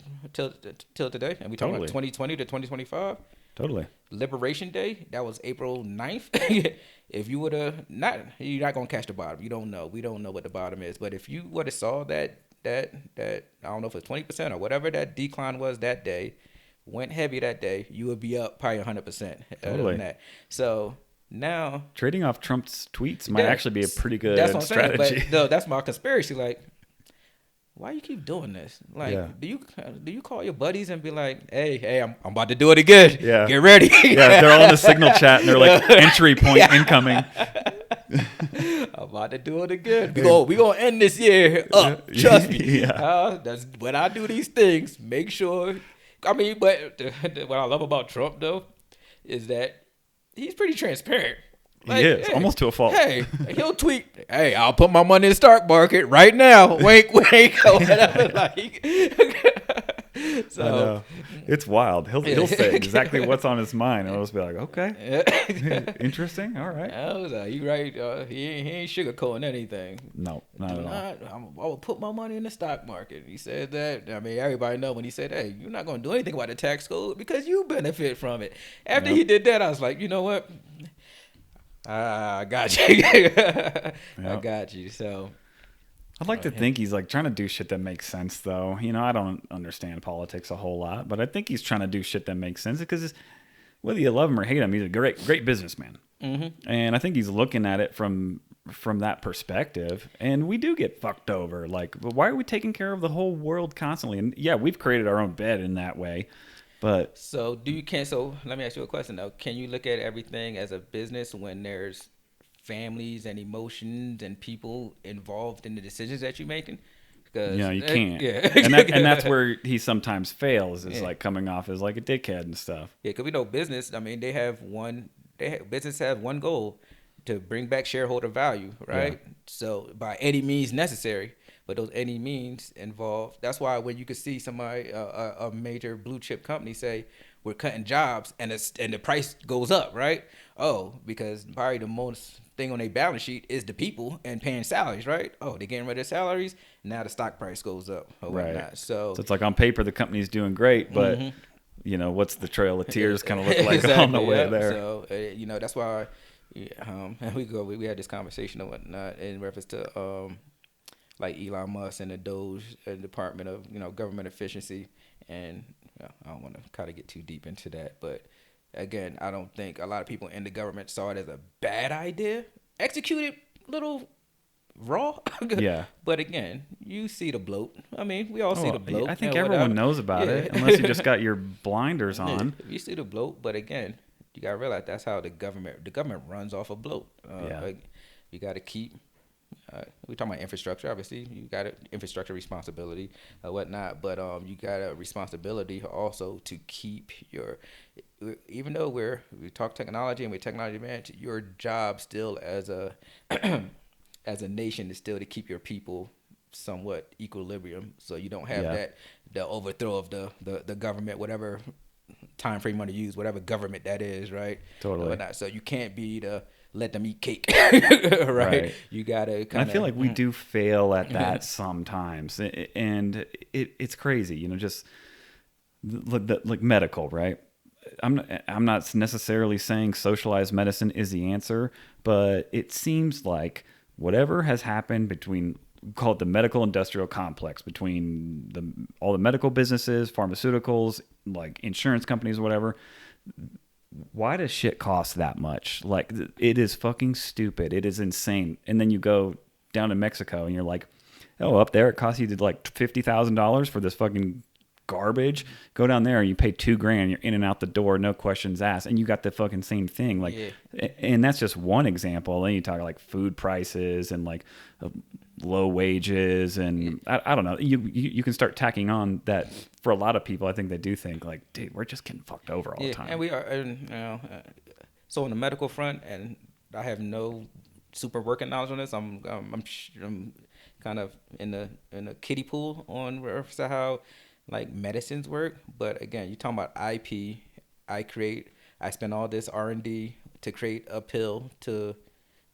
till today. And we talking about 2020 to 2025. Totally. Liberation Day, that was April 9th. If you you're not gonna catch the bottom. You don't know. We don't know what the bottom is. But if you would have saw that that I don't know if it's 20% or whatever that decline was that day, went heavy that day, you would be up probably 100%. Totally. Than that. So now trading off Trump's tweets might actually be a pretty good that's what I'm strategy. saying. But no, that's my conspiracy. Like, why you keep doing this? Like, Yeah. do you call your buddies and be like, hey, I'm about to do it again. Yeah. Get ready. Yeah, they're all in the signal chat and they're like, entry point incoming. I'm about to do it again. We gonna end this year up. Trust me. Yeah. That's when I do these things. Make sure. I mean, but what I love about Trump though is that he's pretty transparent. Like, he is, hey, almost to a fault. Hey, he'll tweet, hey, I'll put my money in the stock market right now. Wink, wink, or whatever. Like, so I know. It's wild. He'll say exactly what's on his mind, and I'll just be like, okay, interesting. All right. I was like, you right. He ain't sugarcoating anything. No, not at all. I will put my money in the stock market. He said that. I mean, everybody know when he said, hey, you're not going to do anything about the tax code because you benefit from it. After he did that, I was like, you know what? I got you. I got you. So I'd like to think he's like trying to do shit that makes sense, though. You know, I don't understand politics a whole lot, but I think he's trying to do shit that makes sense because whether you love him or hate him, he's a great businessman. Mm-hmm. And I think he's looking at it from that perspective. And we do get fucked over. Like, why are we taking care of the whole world constantly? And yeah, we've created our own bed in that way. But so let me ask you a question though. Can you look at everything as a business when there's families and emotions and people involved in the decisions that you're making? Because you can't. Yeah. and that's where he sometimes fails. Is like coming off as like a dickhead and stuff. Yeah, because we know business. I mean, business have one goal, to bring back shareholder value, right? Yeah. So by any means necessary. But those any means involved. That's why when you could see somebody, a major blue chip company say, we're cutting jobs and the price goes up, right? Oh, because probably the most thing on their balance sheet is the people and paying salaries, right? Oh, they're getting rid of salaries. Now the stock price goes up or whatnot. Right. So it's like on paper, the company's doing great, but you know, what's the trail of tears kind of look like exactly, on the way there? So, that's why we had this conversation and whatnot in reference to, like Elon Musk and the Doge Department of government efficiency, and I don't want to kind of get too deep into that, but again, I don't think a lot of people in the government saw it as a bad idea. Executed a little raw, yeah. But again, you see the bloat. I mean, we all see the bloat. I think everyone knows about it, unless you just got your blinders on. You see the bloat, but again, you gotta realize that's how the government runs off a bloat. Like, you got to keep. We're talking about infrastructure. Obviously, you got an infrastructure responsibility, whatnot. But you got a responsibility also to keep your. Even though we talk technology and we're technology managed, your job still as a as a nation is still to keep your people somewhat equilibrium, so you don't have the overthrow of the government, whatever time frame you want to use, whatever government that is, right? Totally. So you can't be let them eat cake, right? You gotta kind of. I feel like we do fail at that sometimes, and it's crazy, just like medical, right? I'm not necessarily saying socialized medicine is the answer, but it seems like whatever has happened between, call it the medical industrial complex, between all the medical businesses, pharmaceuticals, like insurance companies, whatever. Why does shit cost that much? Like, it is fucking stupid. It is insane. And then you go down to Mexico and you're like, oh, up there it costs you like $50,000 for this fucking garbage. Go down there and you pay $2,000. You're in and out the door, no questions asked, and you got the fucking same thing. Like, and that's just one example. Then you talk like food prices and like low wages, and I don't know. You can start tacking on that. For a lot of people, I think they do think like, dude, we're just getting fucked over all the time. And we are, so on the medical front, and I have no super working knowledge on this. I'm kind of in the kiddie pool on how like medicines work. But again, you're talking about IP. I spend all this R&D to create a pill to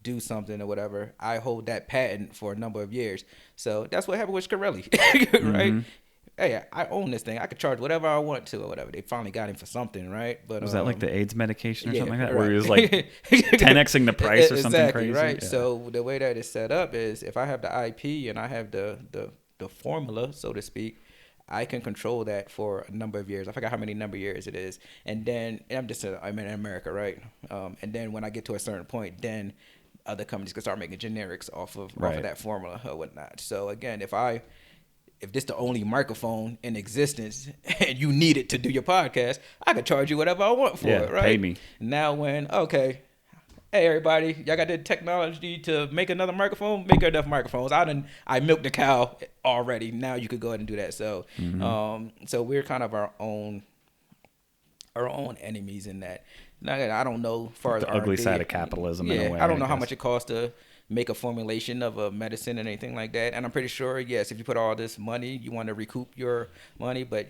do something or whatever. I hold that patent for a number of years. So that's what happened with Shkreli, right? Mm-hmm. Hey, I own this thing. I could charge whatever I want to or whatever. They finally got him for something, right? But was that like the AIDS medication or something like that? Right. Where he was like 10xing the price or something crazy? Right. Yeah. So the way that it's set up is if I have the IP and I have the the formula, so to speak, I can control that for a number of years. I forgot how many number of years it is. And then I'm in America, right? And then when I get to a certain point, then other companies can start making generics off of that formula or whatnot. So again, if this the only microphone in existence and you need it to do your podcast, I could charge you whatever I want for it, right? Pay me. Now hey everybody, y'all got the technology to make another microphone, make enough microphones. I milked the cow already. Now you could go ahead and do that. So so we're kind of our own enemies in that. Now, I don't know far as the ugly side of capitalism in a way. I don't know how much it costs to make a formulation of a medicine and anything like that. And I'm pretty sure, yes, if you put all this money, you want to recoup your money. But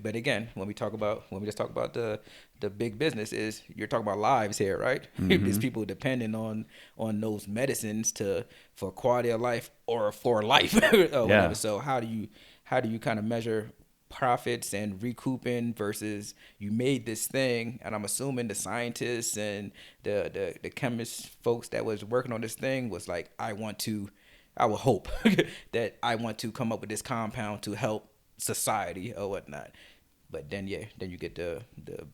but again, when we just talk about the big business, is you're talking about lives here, right? There's people depending on those medicines for quality of life or for life or whatever. So how do you kind of measure profits and recouping versus you made this thing? And I'm assuming the scientists and the chemist folks that was working on this thing was like, I would hope that I want to come up with this compound to help society or whatnot. But then you get the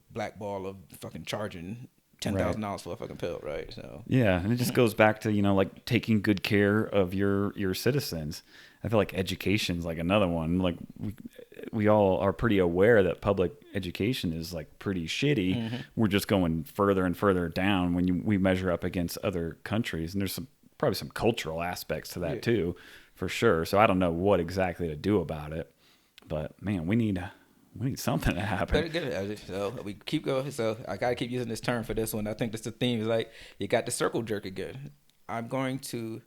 blackball of fucking charging $10,000 for a fucking pill, right? So yeah, and it just goes back to like taking good care of your citizens. I feel like education's like another one. Like we all are pretty aware that public education is like pretty shitty. We're just going further and further down when we measure up against other countries, and there's probably some cultural aspects to that too, for sure. So I don't know what exactly to do about it, but man, we need something to happen. So we keep going. So I gotta keep using this term for this one. I think that's the theme. Is like you got the circle jerk again. I'm going to.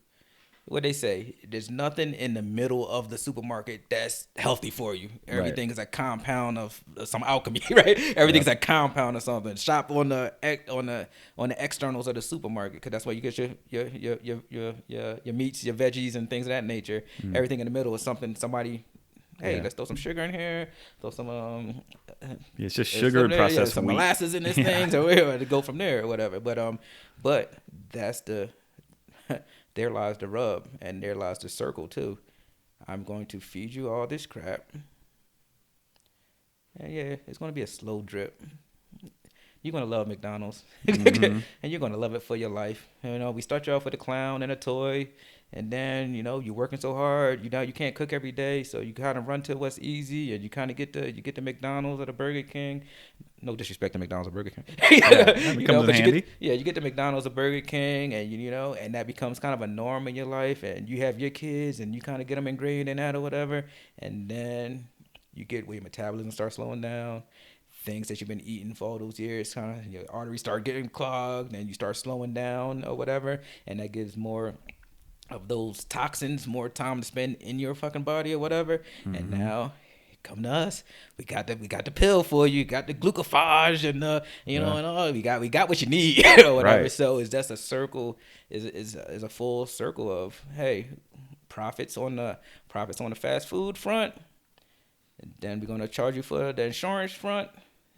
What they say, there's nothing in the middle of the supermarket that's healthy for you. Everything is a compound of some alchemy, right? Everything's a compound of something. Shop on the externals of the supermarket, because that's where you get your meats, your veggies, and things of that nature. Everything in the middle is something somebody. Hey, let's throw some sugar in here. Throw some it's just sugar and processed some wheat. Molasses in this thing, so we're to go from there or whatever. But that's the. There lies the rub, and there lies the circle too. I'm going to feed you all this crap, and it's going to be a slow drip. You're going to love McDonald's, and you're going to love it for your life. We start you off with a clown and a toy, and then you're working so hard. You can't cook every day, so you kind of run to what's easy, and you kind of get the McDonald's or the Burger King. No disrespect to McDonald's or Burger King. You get the McDonald's or Burger King, and and that becomes kind of a norm in your life, and you have your kids, and you kind of get them ingrained in that or whatever, and then you get where your metabolism starts slowing down. Things that you've been eating for all those years, kind of your arteries start getting clogged, and you start slowing down or whatever, and that gives more of those toxins more time to spend in your fucking body or whatever. And now come to us, we got the pill for you, got the glucophage, and and all, we got what you need or whatever. So it's just a circle, is a full circle of, hey, profits on the fast food front, and then we're going to charge you for the insurance front.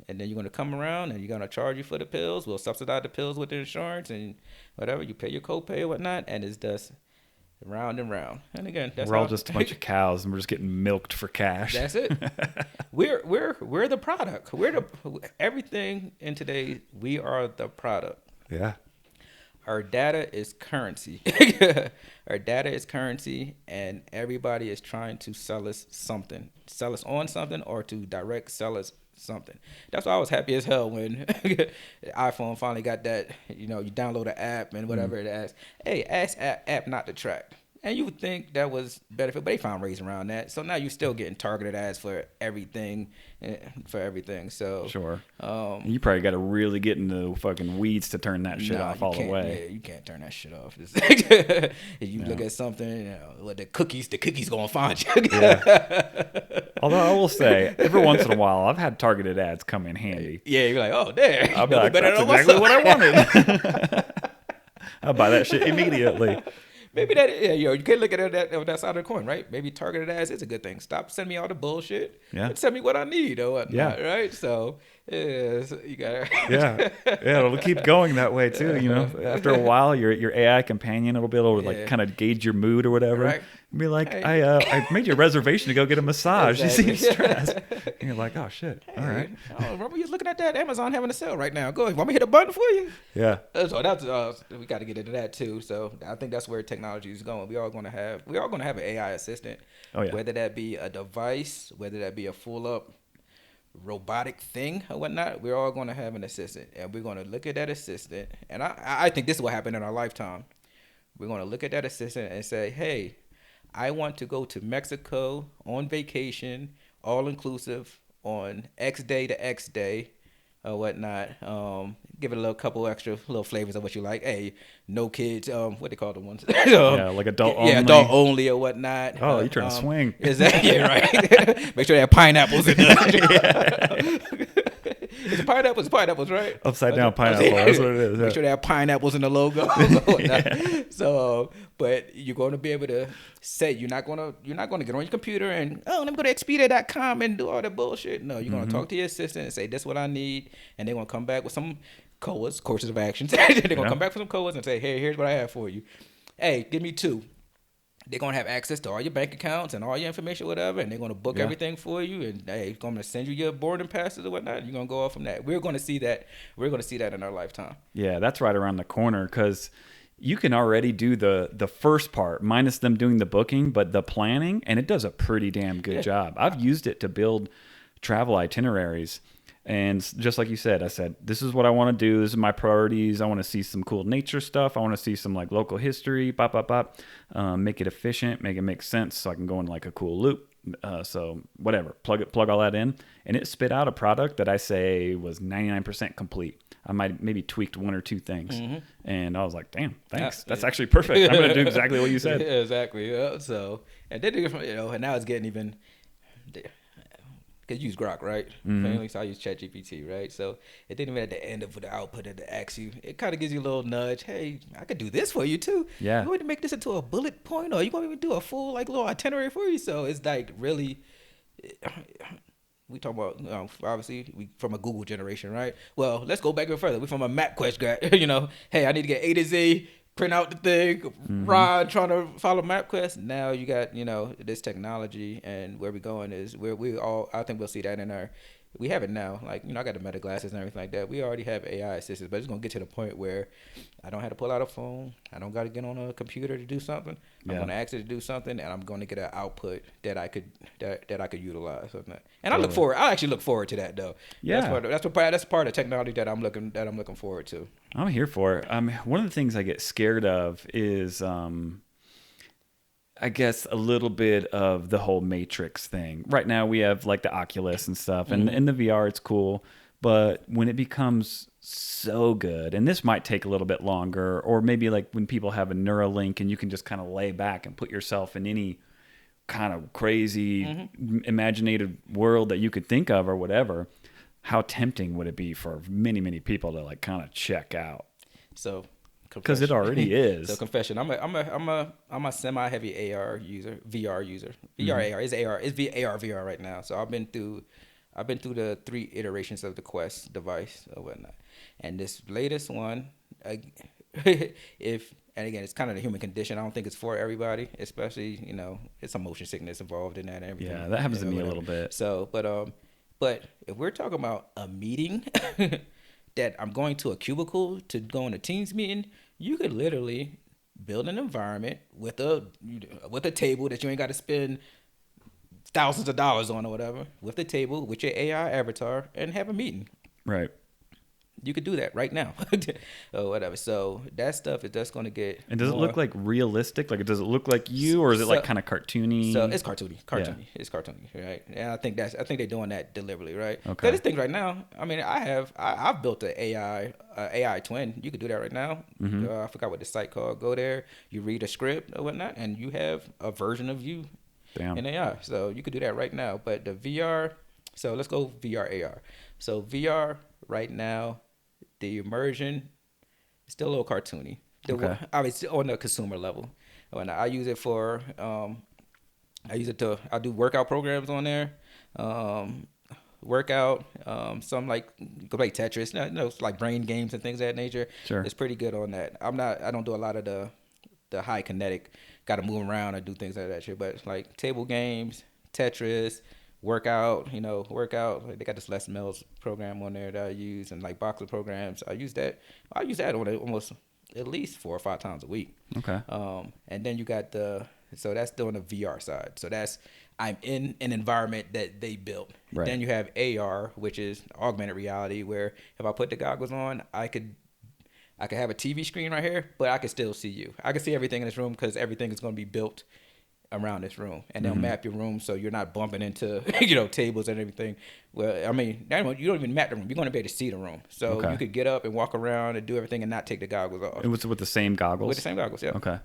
And then you're going to come around and you're going to charge you for the pills. We'll subsidize the pills with the insurance and whatever. You pay your copay or whatnot. And it's just round and round. And again, we're all just a bunch of cows, and we're just getting milked for cash. That's it. We're the product. Everything in today. We are the product. Yeah. Our data is currency. Our data is currency, and everybody is trying to sell us something. Sell us on something, or to direct sell us something. That's why I was happy as hell when the iPhone finally got that. You download an app and whatever it asks. Hey, ask app not to track. And you would think that was benefit, but they found ways around that. So now you're still getting targeted ads for everything. So sure. You probably got to really get into fucking weeds to turn that shit off all the way. Yeah, you can't turn that shit off. If you look at something, with the cookies gonna find you. Although I will say, every once in a while, I've had targeted ads come in handy. Yeah, you're like, oh, there. I'll be like, that's exactly what I wanted. I'll buy that shit immediately. Maybe that, you can look at it on that side of the coin, right? Maybe targeted ads is a good thing. Stop sending me all the bullshit. Yeah. And send me what I need or whatnot, right? So Yeah, so you got Yeah, yeah, it'll keep going that way too. After a while, your AI companion, it'll be able to like yeah, kind of gauge your mood or whatever. right. Be like, Hey, I made you a reservation to go get a massage. You seem exactly. stressed, and you're like, oh shit, all right, Hey, oh, remember you was looking at that Amazon having a sale right now. Go ahead. Want me to hit a button for you? yeah, So that's we got to get into that too. So I think that's where technology is going. We are going to have an AI assistant, oh yeah, whether that be a device, whether that be a full up robotic thing or whatnot. We're all going to have an assistant, and we're going to look at that assistant. And I think this will happen in our lifetime. We're going to look at that assistant and say, hey, I want to go to Mexico on vacation, all inclusive, on X day to X day, or whatnot. Give it a little couple extra little flavors of what you like. Hey, no kids. What they call the ones? yeah, like adult only. Yeah, adult only or whatnot. Oh, you're trying to swing. Is that yeah, right? Make sure they have pineapples in there. It's pineapples, right? Upside down pineapple. That's what it is. Make Yeah. sure they have pineapples in the logo. So, but you're going to be able to say you're not going to get on your computer and let me go to Expedia.com and do all that bullshit. No, you're going to talk to your assistant and say this is what I need, and they're going to come back with some courses of actions. They're going to come back with some codes and say, hey, here's what I have for you. Hey, give me 2. They're going to have access to all your bank accounts and all your information, whatever, and they're going to book everything for you, and they're going to send you your boarding passes or whatnot. And you're going to go off from that. We're going to see that. We're going to see that in our lifetime. Yeah, that's right around the corner because you can already do the first part minus them doing the booking, but the planning, and it does a pretty damn good job. I've used it to build travel itineraries. And just like you said, I said, this is what I want to do. This is my priorities. I want to see some cool nature stuff. I want to see some like local history, make it efficient, make it make sense so I can go in like a cool loop. So whatever, plug all that in. And it spit out a product that I say was 99% complete. I might maybe tweaked 1 or 2 things. And I was like, damn, thanks. That's actually perfect. I'm going to do exactly what you said. Yeah, exactly. Yeah. So, and then, and now it's getting even... Because you use Grok, right? So I use ChatGPT, right? So it didn't even at the end of the output it to ask you. It kind of gives you a little nudge. Hey, I could do this for you too. Yeah. You want me to make this into a bullet point, or you want me to do a full like little itinerary for you? So it's like really, we talk about obviously we from a Google generation, right? Well, let's go back even further. We're from a MapQuest guy. Hey, I need to get A to Z. Print out the thing, ride, trying to follow MapQuest. Now you got, this technology, and where we're going is where we all, I think we'll see that we have it now. Like, I got the Meta glasses and everything like that. We already have AI assistants, but it's going to get to the point where I don't have to pull out a phone. I don't got to get on a computer to do something. I'm going to ask it to do something, and I'm going to get an output that I could utilize. And I actually look forward to that though. Yeah. That's part of technology that I'm looking forward to. I'm here for it. One of the things I get scared of is, I guess, a little bit of the whole Matrix thing. Right now we have like the Oculus and stuff, and in the VR it's cool. But when it becomes so good, and this might take a little bit longer, or maybe like when people have a Neuralink and you can just kind of lay back and put yourself in any kind of crazy imaginative world that you could think of or whatever, how tempting would it be for many, many people to like kind of check out? So, because it already is. So confession, I'm a semi-heavy VR user. AR is AR. It's AR VR right now. So I've been through the 3 iterations of the Quest device or whatnot, and this latest one, and again, it's kind of the human condition. I don't think it's for everybody, especially it's some motion sickness involved in that and everything. Yeah, that happens to me a little bit. So, but if we're talking about a meeting that I'm going to a cubicle to go on a Teams meeting, you could literally build an environment with a table that you ain't got to spend thousands of dollars on or whatever, with the table, with your AI avatar, and have a meeting. Right. You could do that right now or whatever. So that stuff is just going to get. And does it look like realistic? Like, does it look like you, or is it like kind of cartoony? So it's cartoony. Yeah. It's cartoony, right? And I think they're doing that deliberately, right? Okay. So this thing right now, I mean, I've built an AI twin. You could do that right now. I forgot what the site called. Go there, you read a script or whatnot, and you have a version of you in AI. So you could do that right now. But the VR, so let's go VR AR. So VR right now, the immersion is still a little cartoony. Obviously on the consumer level. When I use it I do workout programs on there. workout. Some like go play Tetris. It's like brain games and things of that nature. Sure. It's pretty good on that. I don't do a lot of the high kinetic. Got to move around and do things like that shit. But like table games, Tetris, workout. Like they got this Les Mills program on there that I use, and like boxing programs. I use that on it almost at least 4 or 5 times a week. Okay. And then you got so that's doing the VR side. So that's I'm in an environment that they built. Right. Then you have AR, which is augmented reality, where if I put the goggles on, I could have a TV screen right here, but I can still see you. I can see everything in this room because everything is going to be built around this room, and they'll map your room so you're not bumping into tables and everything. Well, I mean, you don't even map the room. You're going to be able to see the room, so you could get up and walk around and do everything and not take the goggles off. It was with the same goggles. With the same goggles, yeah. Okay.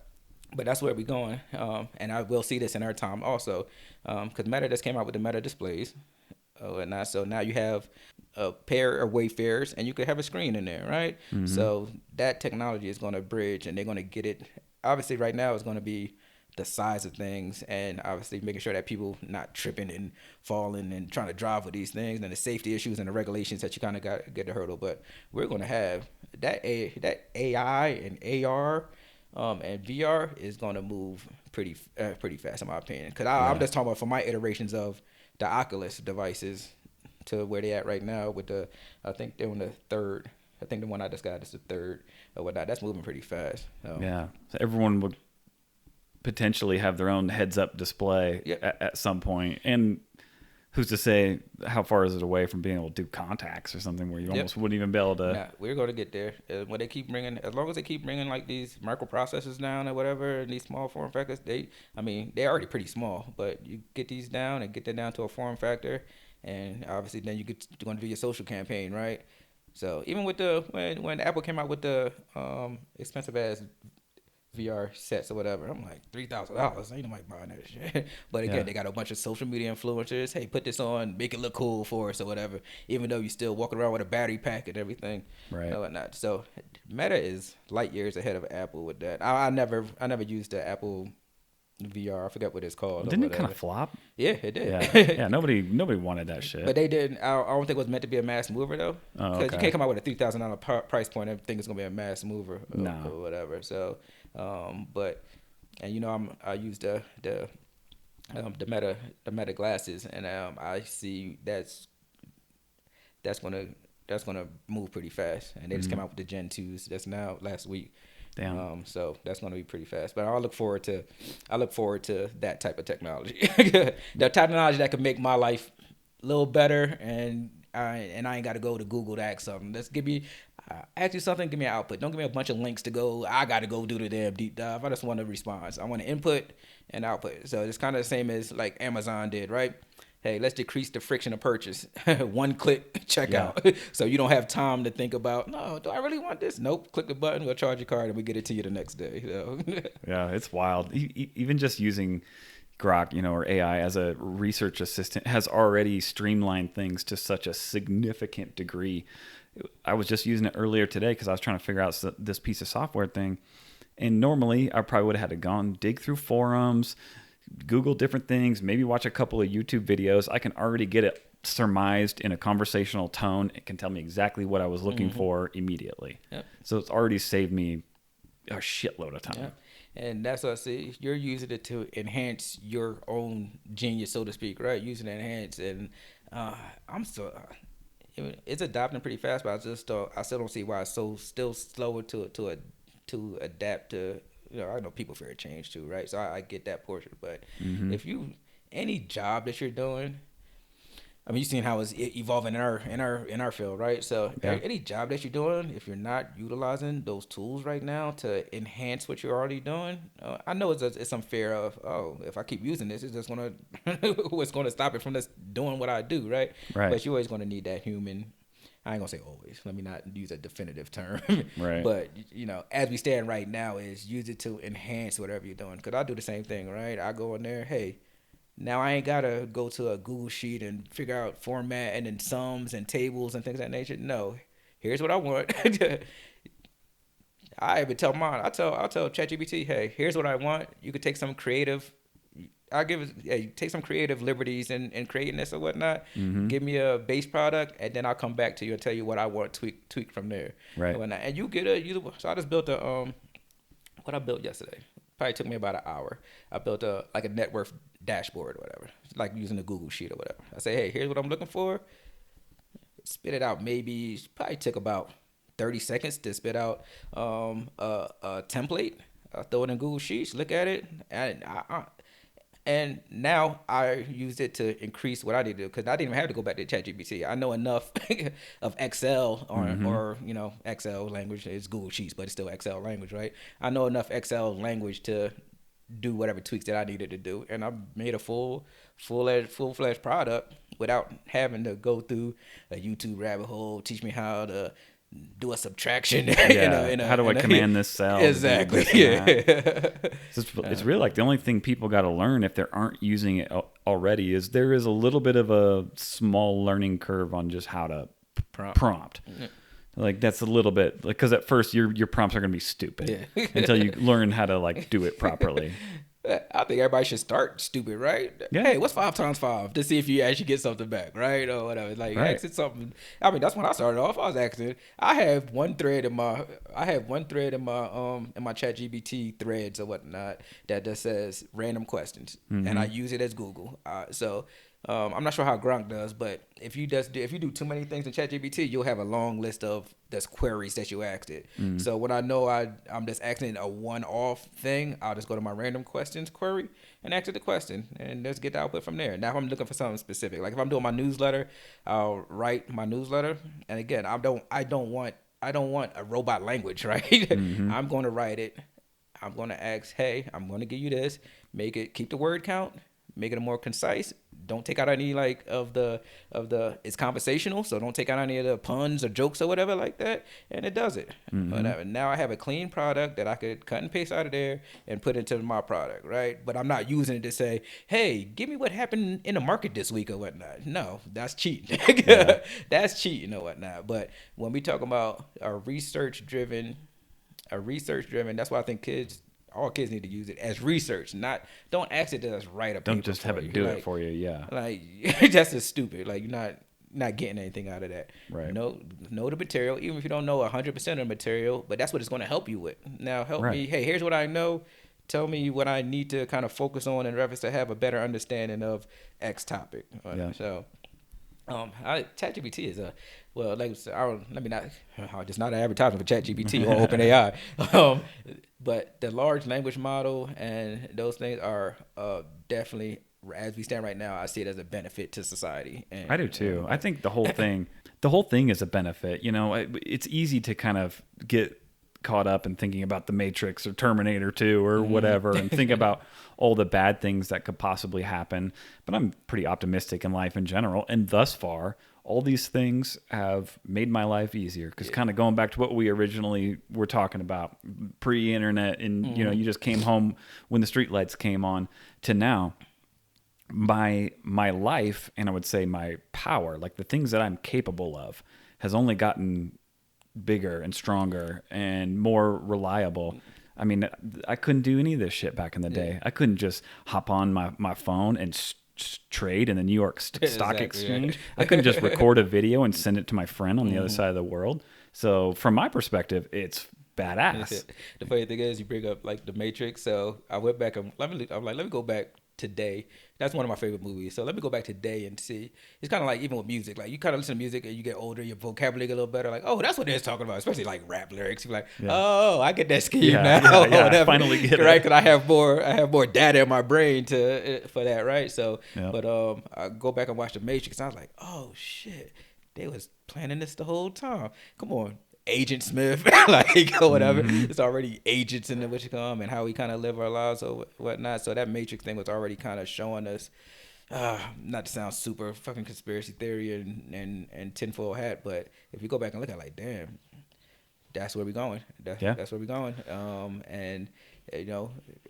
But that's where we're going, and I will see this in our time also, because Meta just came out with the Meta displays. So now you have a pair of Wayfarers, and you could have a screen in there, right? Mm-hmm. So that technology is going to bridge, and they're going to get it. Obviously, right now it's going to be the size of things, and obviously making sure that people not tripping and falling and trying to drive with these things, and the safety issues and the regulations that you kind of got to get to hurdle. But we're going to have that AI and AR. And VR is going to move pretty fast in my opinion, because I'm just talking about for my iterations of the Oculus devices to where they at right now with I think they're on the third. I think the one I just got is the third or whatnot. That's moving pretty fast. Yeah, so everyone would potentially have their own heads-up display at some point, and who's to say how far is it away from being able to do contacts or something where you almost wouldn't even be able to. Nah, we're going to get there. When they keep bringing, as long as they keep bringing like these microprocessors down or whatever, and these small form factors, they're already pretty small, but you get these down and get them down to a form factor, and obviously then you're going to do your social campaign, right? So even with when Apple came out with the expensive ass VR sets or whatever, I'm like $3,000. Ain't nobody buying that shit. But again, they got a bunch of social media influencers. Hey, put this on, make it look cool for us or whatever. Even though you still walking around with a battery pack and everything, right? And whatnot. So Meta is light years ahead of Apple with that. I never used the Apple VR. I forgot what it's called. Didn't it kind of flop? Yeah, it did. Yeah. Nobody wanted that shit. But they didn't. I don't think it was meant to be a mass mover though. Because you can't come out with a $3,000 price point and think it's gonna be a mass mover or whatever. So. I use the Meta glasses, and I see that's gonna move pretty fast, and they just came out with the Gen 2s. That's now last week. Damn. So that's gonna be pretty fast. But I look forward to that type of technology, the technology that could make my life a little better, and I ain't got to go to Google to ask something. Let's give me. Ask you something, give me an output. Don't give me a bunch of links to go. I got to go do the damn deep dive. I just want a response. I want an input and output. So it's kind of the same as like Amazon did, right? Hey, let's decrease the friction of purchase. One click checkout. So you don't have time to think about, no, do I really want this? Nope. Click the button, we'll charge your card, and we get it to you the next day. So. Yeah, it's wild. Even just using Grok, or AI as a research assistant has already streamlined things to such a significant degree. I was just using it earlier today because I was trying to figure out this piece of software thing. And normally I probably would have had to dig through forums, Google different things, maybe watch a couple of YouTube videos. I can already get it surmised in a conversational tone. It can tell me exactly what I was looking for immediately. Yep. So it's already saved me a shitload of time. Yep. And that's what I see. You're using it to enhance your own genius, so to speak, right? Using it to enhance. And it's adapting pretty fast, but I still don't see why it's still slower to adapt to. I know people fear change too, right? So I get that portion, but if any job that you're doing, I mean, you've seen how it's evolving in our field, right? So any job that you're doing, if you're not utilizing those tools right now to enhance what you're already doing, I know it's some fear of, if I keep using this, it's just gonna what's gonna stop it from just doing what I do, right? But you're always gonna need that human. I ain't gonna say always. Let me not use a definitive term. Right. But as we stand right now, is use it to enhance whatever you're doing. Cause I do the same thing, right? I go in there, hey. Now I ain't gotta go to a Google sheet and figure out format and then sums and tables and things of that nature. No, here's what I want. I even tell mine. I'll tell ChatGPT, hey, here's what I want. You could take some creative I give it, hey, take some creative liberties in creating this or whatnot. Give me a base product, and then I'll come back to you and tell you what I want tweak from there. Right. And whatnot. And so I just built what I built yesterday. Probably took me about an hour. I built a net worth dashboard or whatever, like using a Google sheet or whatever. I say, hey, here's what I'm looking for. Spit it out. Maybe probably took about 30 seconds to spit out a template. Throw it in Google Sheets, look at it, and now I used it to increase what I need to do, because I didn't even have to go back to ChatGPT. I know enough of Excel or Excel language. It's Google Sheets, but it's still Excel language, right? I know enough Excel language to do whatever tweaks that I needed to do, and I made a full-fledged product without having to go through a YouTube rabbit hole, teach me how to do a subtraction. Yeah. How do I command this cell? Exactly. Yeah. It's really like the only thing people got to learn if they aren't using it already is there is a little bit of a small learning curve on just how to prompt. Yeah. Like that's a little bit, because at first your prompts are going to be stupid until you learn how to like do it properly. I think everybody should start stupid, right? Yeah. Hey, what's 5 times 5? To see if you actually get something back, right? Or whatever. Like, asking something. I mean, that's when I started off. I was asking. I have one thread in my ChatGPT threads or whatnot that just says random questions, and I use it as Google. I'm not sure how Gronk does, but if you do too many things in ChatGPT, you'll have a long list of queries that you asked it. So when I know I'm just asking a one-off thing, I'll just go to my random questions query and ask it the question, and just get the output from there. Now if I'm looking for something specific, like if I'm doing my newsletter, I'll write my newsletter, and again, I don't want a robot language, right? I'm going to write it. I'm going to ask, hey, I'm going to give you this. Keep the word count. Make it more concise. Don't take out any it's conversational, so don't take out any of the puns or jokes or whatever like that, and it does it. Whatever. Now I have a clean product that I could cut and paste out of there and put into my product, right? But I'm not using it to say, hey, give me what happened in the market this week or whatnot. No, that's cheating. That's cheating or whatnot. But when we talk about a research driven, that's why I think all kids need to use it as research. Don't ask it to just write a paper. Don't just have it do it for you. Yeah. Like that's just stupid. Like you're not getting anything out of that. Right. Know the material, even if you don't know 100% of the material, but that's what it's going to help you with. Now help me. Hey, here's what I know. Tell me what I need to kind of focus on in reference to have a better understanding of X topic. So, ChatGPT is just not an advertisement for ChatGPT or OpenAI. But the large language model and those things are definitely, as we stand right now, I see it as a benefit to society. And, I do too. I think the whole thing is a benefit. It's easy to kind of get caught up in thinking about the Matrix or Terminator 2 or whatever and think about all the bad things that could possibly happen. But I'm pretty optimistic in life in general. And thus far, all these things have made my life easier, because kind of going back to what we originally were talking about, pre-internet, and you just came home when the street lights came on, to now my life, and I would say my power, like the things that I'm capable of, has only gotten bigger and stronger and more reliable. I mean, I couldn't do any of this shit back in the day. I couldn't just hop on my phone and trade in the New York Stock Exchange. Yeah. I couldn't just record a video and send it to my friend on the other side of the world. So from my perspective, it's badass. The funny thing is, you bring up like the Matrix. So I went back and let me go back today. That's one of my favorite movies. So let me go back today and see. It's kind of like even with music, like you kind of listen to music and you get older, your vocabulary get a little better. Like, oh, that's what they're talking about, especially like rap lyrics. You're like, oh, I get that scheme now. Yeah, finally get it. Right, because I have more data in my brain for that, right? So, but I go back and watch The Matrix, and I was like, oh shit, they was planning this the whole time. Come on. Agent Smith, like or whatever. It's already agents in the which come and how we kind of live our lives or whatnot. So that Matrix thing was already kind of showing us, not to sound super fucking conspiracy theory and tinfoil hat, but if you go back and look at it, like, damn, that's where we're going. That's where we're going. And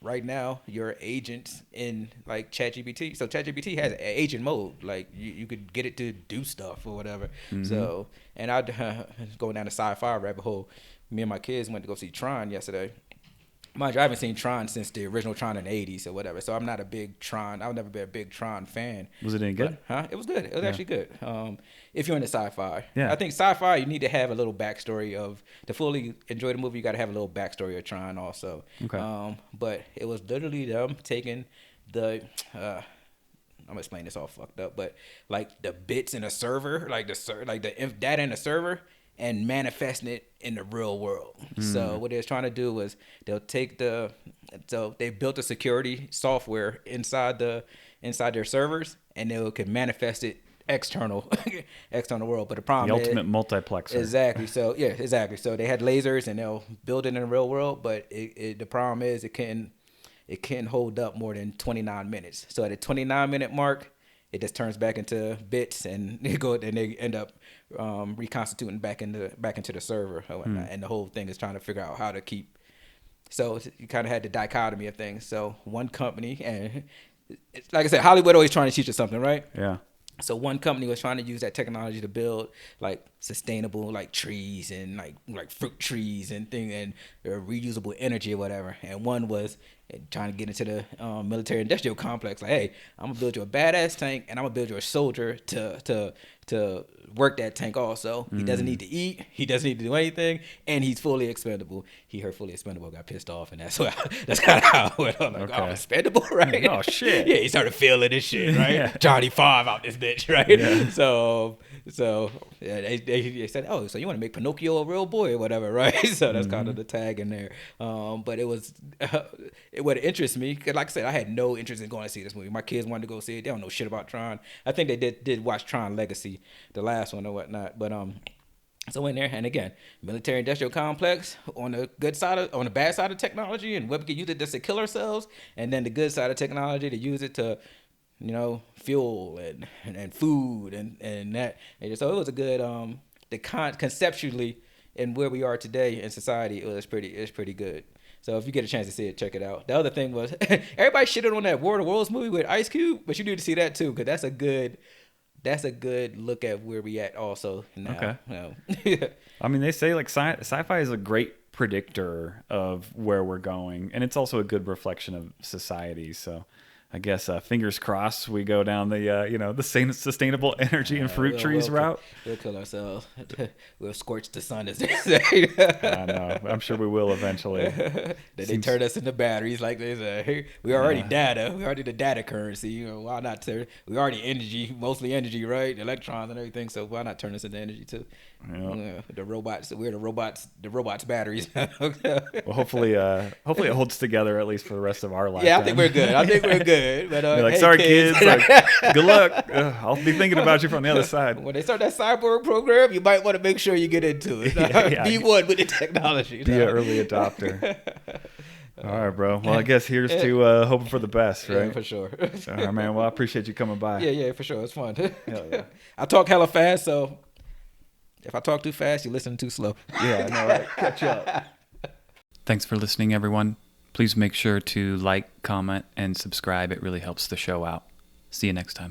right now you're agents in like ChatGPT. So ChatGPT has agent mode. Like you could get it to do stuff or whatever. So, and I going down the sci-fi rabbit hole. Me and my kids went to go see Tron yesterday. Mind you, I haven't seen Tron since the original Tron in the 80s or whatever. So I'm not a big Tron. I've never been a big Tron fan. Was it any good? It was good. It was actually good. If you're into sci-fi. Yeah. I think sci-fi, you need to have a little backstory to fully enjoy the movie. You got to have a little backstory of Tron also. Okay. But it was literally them taking the... I'm gonna explain this all fucked up, but like the bits in a server, like the data in a server, and manifesting it in the real world. So what they was trying to do was they built a security software inside their servers, and they could manifest it external world. But the problem the ultimate multiplexer. Exactly. So yeah, exactly. So they had lasers, and they'll build it in the real world, but the problem is it can't hold up more than 29 minutes. So at the 29-minute mark, it just turns back into bits, and they end up reconstituting back into the server or whatnot. And the whole thing is trying to figure out how to keep. So you kind of had the dichotomy of things. So one company, and like I said, Hollywood always trying to teach us something, right? Yeah. So one company was trying to use that technology to build like sustainable like trees and like fruit trees and reusable energy or whatever. And one was trying to get into the military industrial complex. Like, hey, I'm gonna build you a badass tank, and I'm gonna build you a soldier to work that tank also. He doesn't need to eat. He doesn't need to do anything, and he's fully expendable. He heard fully expendable, got pissed off, and that's kind of how it went on. Like, oh, expendable, right? Oh shit. Yeah, he started feeling this shit, right? Yeah. Johnny 5 out this bitch, right? Yeah. So yeah, they said, oh, so you want to make Pinocchio a real boy or whatever, right? So that's kind of the tag in there. But it was what interests me, because like I said, I had no interest in going to see this movie. My kids wanted to go see it. They don't know shit about Tron. I think they did watch Tron Legacy, the last one or whatnot. But so in there, and again, military industrial complex on the bad side of technology, and what we could use it just to kill ourselves, and then the good side of technology to use it to, fuel and food and that. And so it was a good conceptually, and where we are today in society, it's pretty good. So if you get a chance to see it, check it out. The other thing was everybody shitted on that War of the Worlds movie with Ice Cube, but you need to see that too, because that's a good look at where we at also now. Okay. I mean, they say like sci-fi is a great predictor of where we're going, and it's also a good reflection of society. So I guess fingers crossed we go down the sustainable energy and fruit trees route. We'll kill ourselves. We'll scorch the sun, as they say. I know. I'm sure we will eventually. They turn us into batteries, like they say. Hey, we already data. We already the data currency. Why not turn? We already energy, mostly energy, right? Electrons and everything. So why not turn us into energy too? Yep. The robots. We're the robots. The robots' batteries. Well, hopefully it holds together at least for the rest of our life. Yeah, I think we're good. But, like, hey, sorry, kids. Like, good luck. I'll be thinking about you from the other side. When they start that cyborg program, you might want to make sure you get into it. Be one with the technology. Be an early adopter. All right, bro. Well, I guess here's to hoping for the best, right? Yeah, for sure. All right, man. Well, I appreciate you coming by. Yeah, for sure. It's fun. Hell yeah. I talk hella fast, so if I talk too fast, you listen too slow. Yeah, I know, right? Catch up. Thanks for listening, everyone. Please make sure to like, comment, and subscribe. It really helps the show out. See you next time.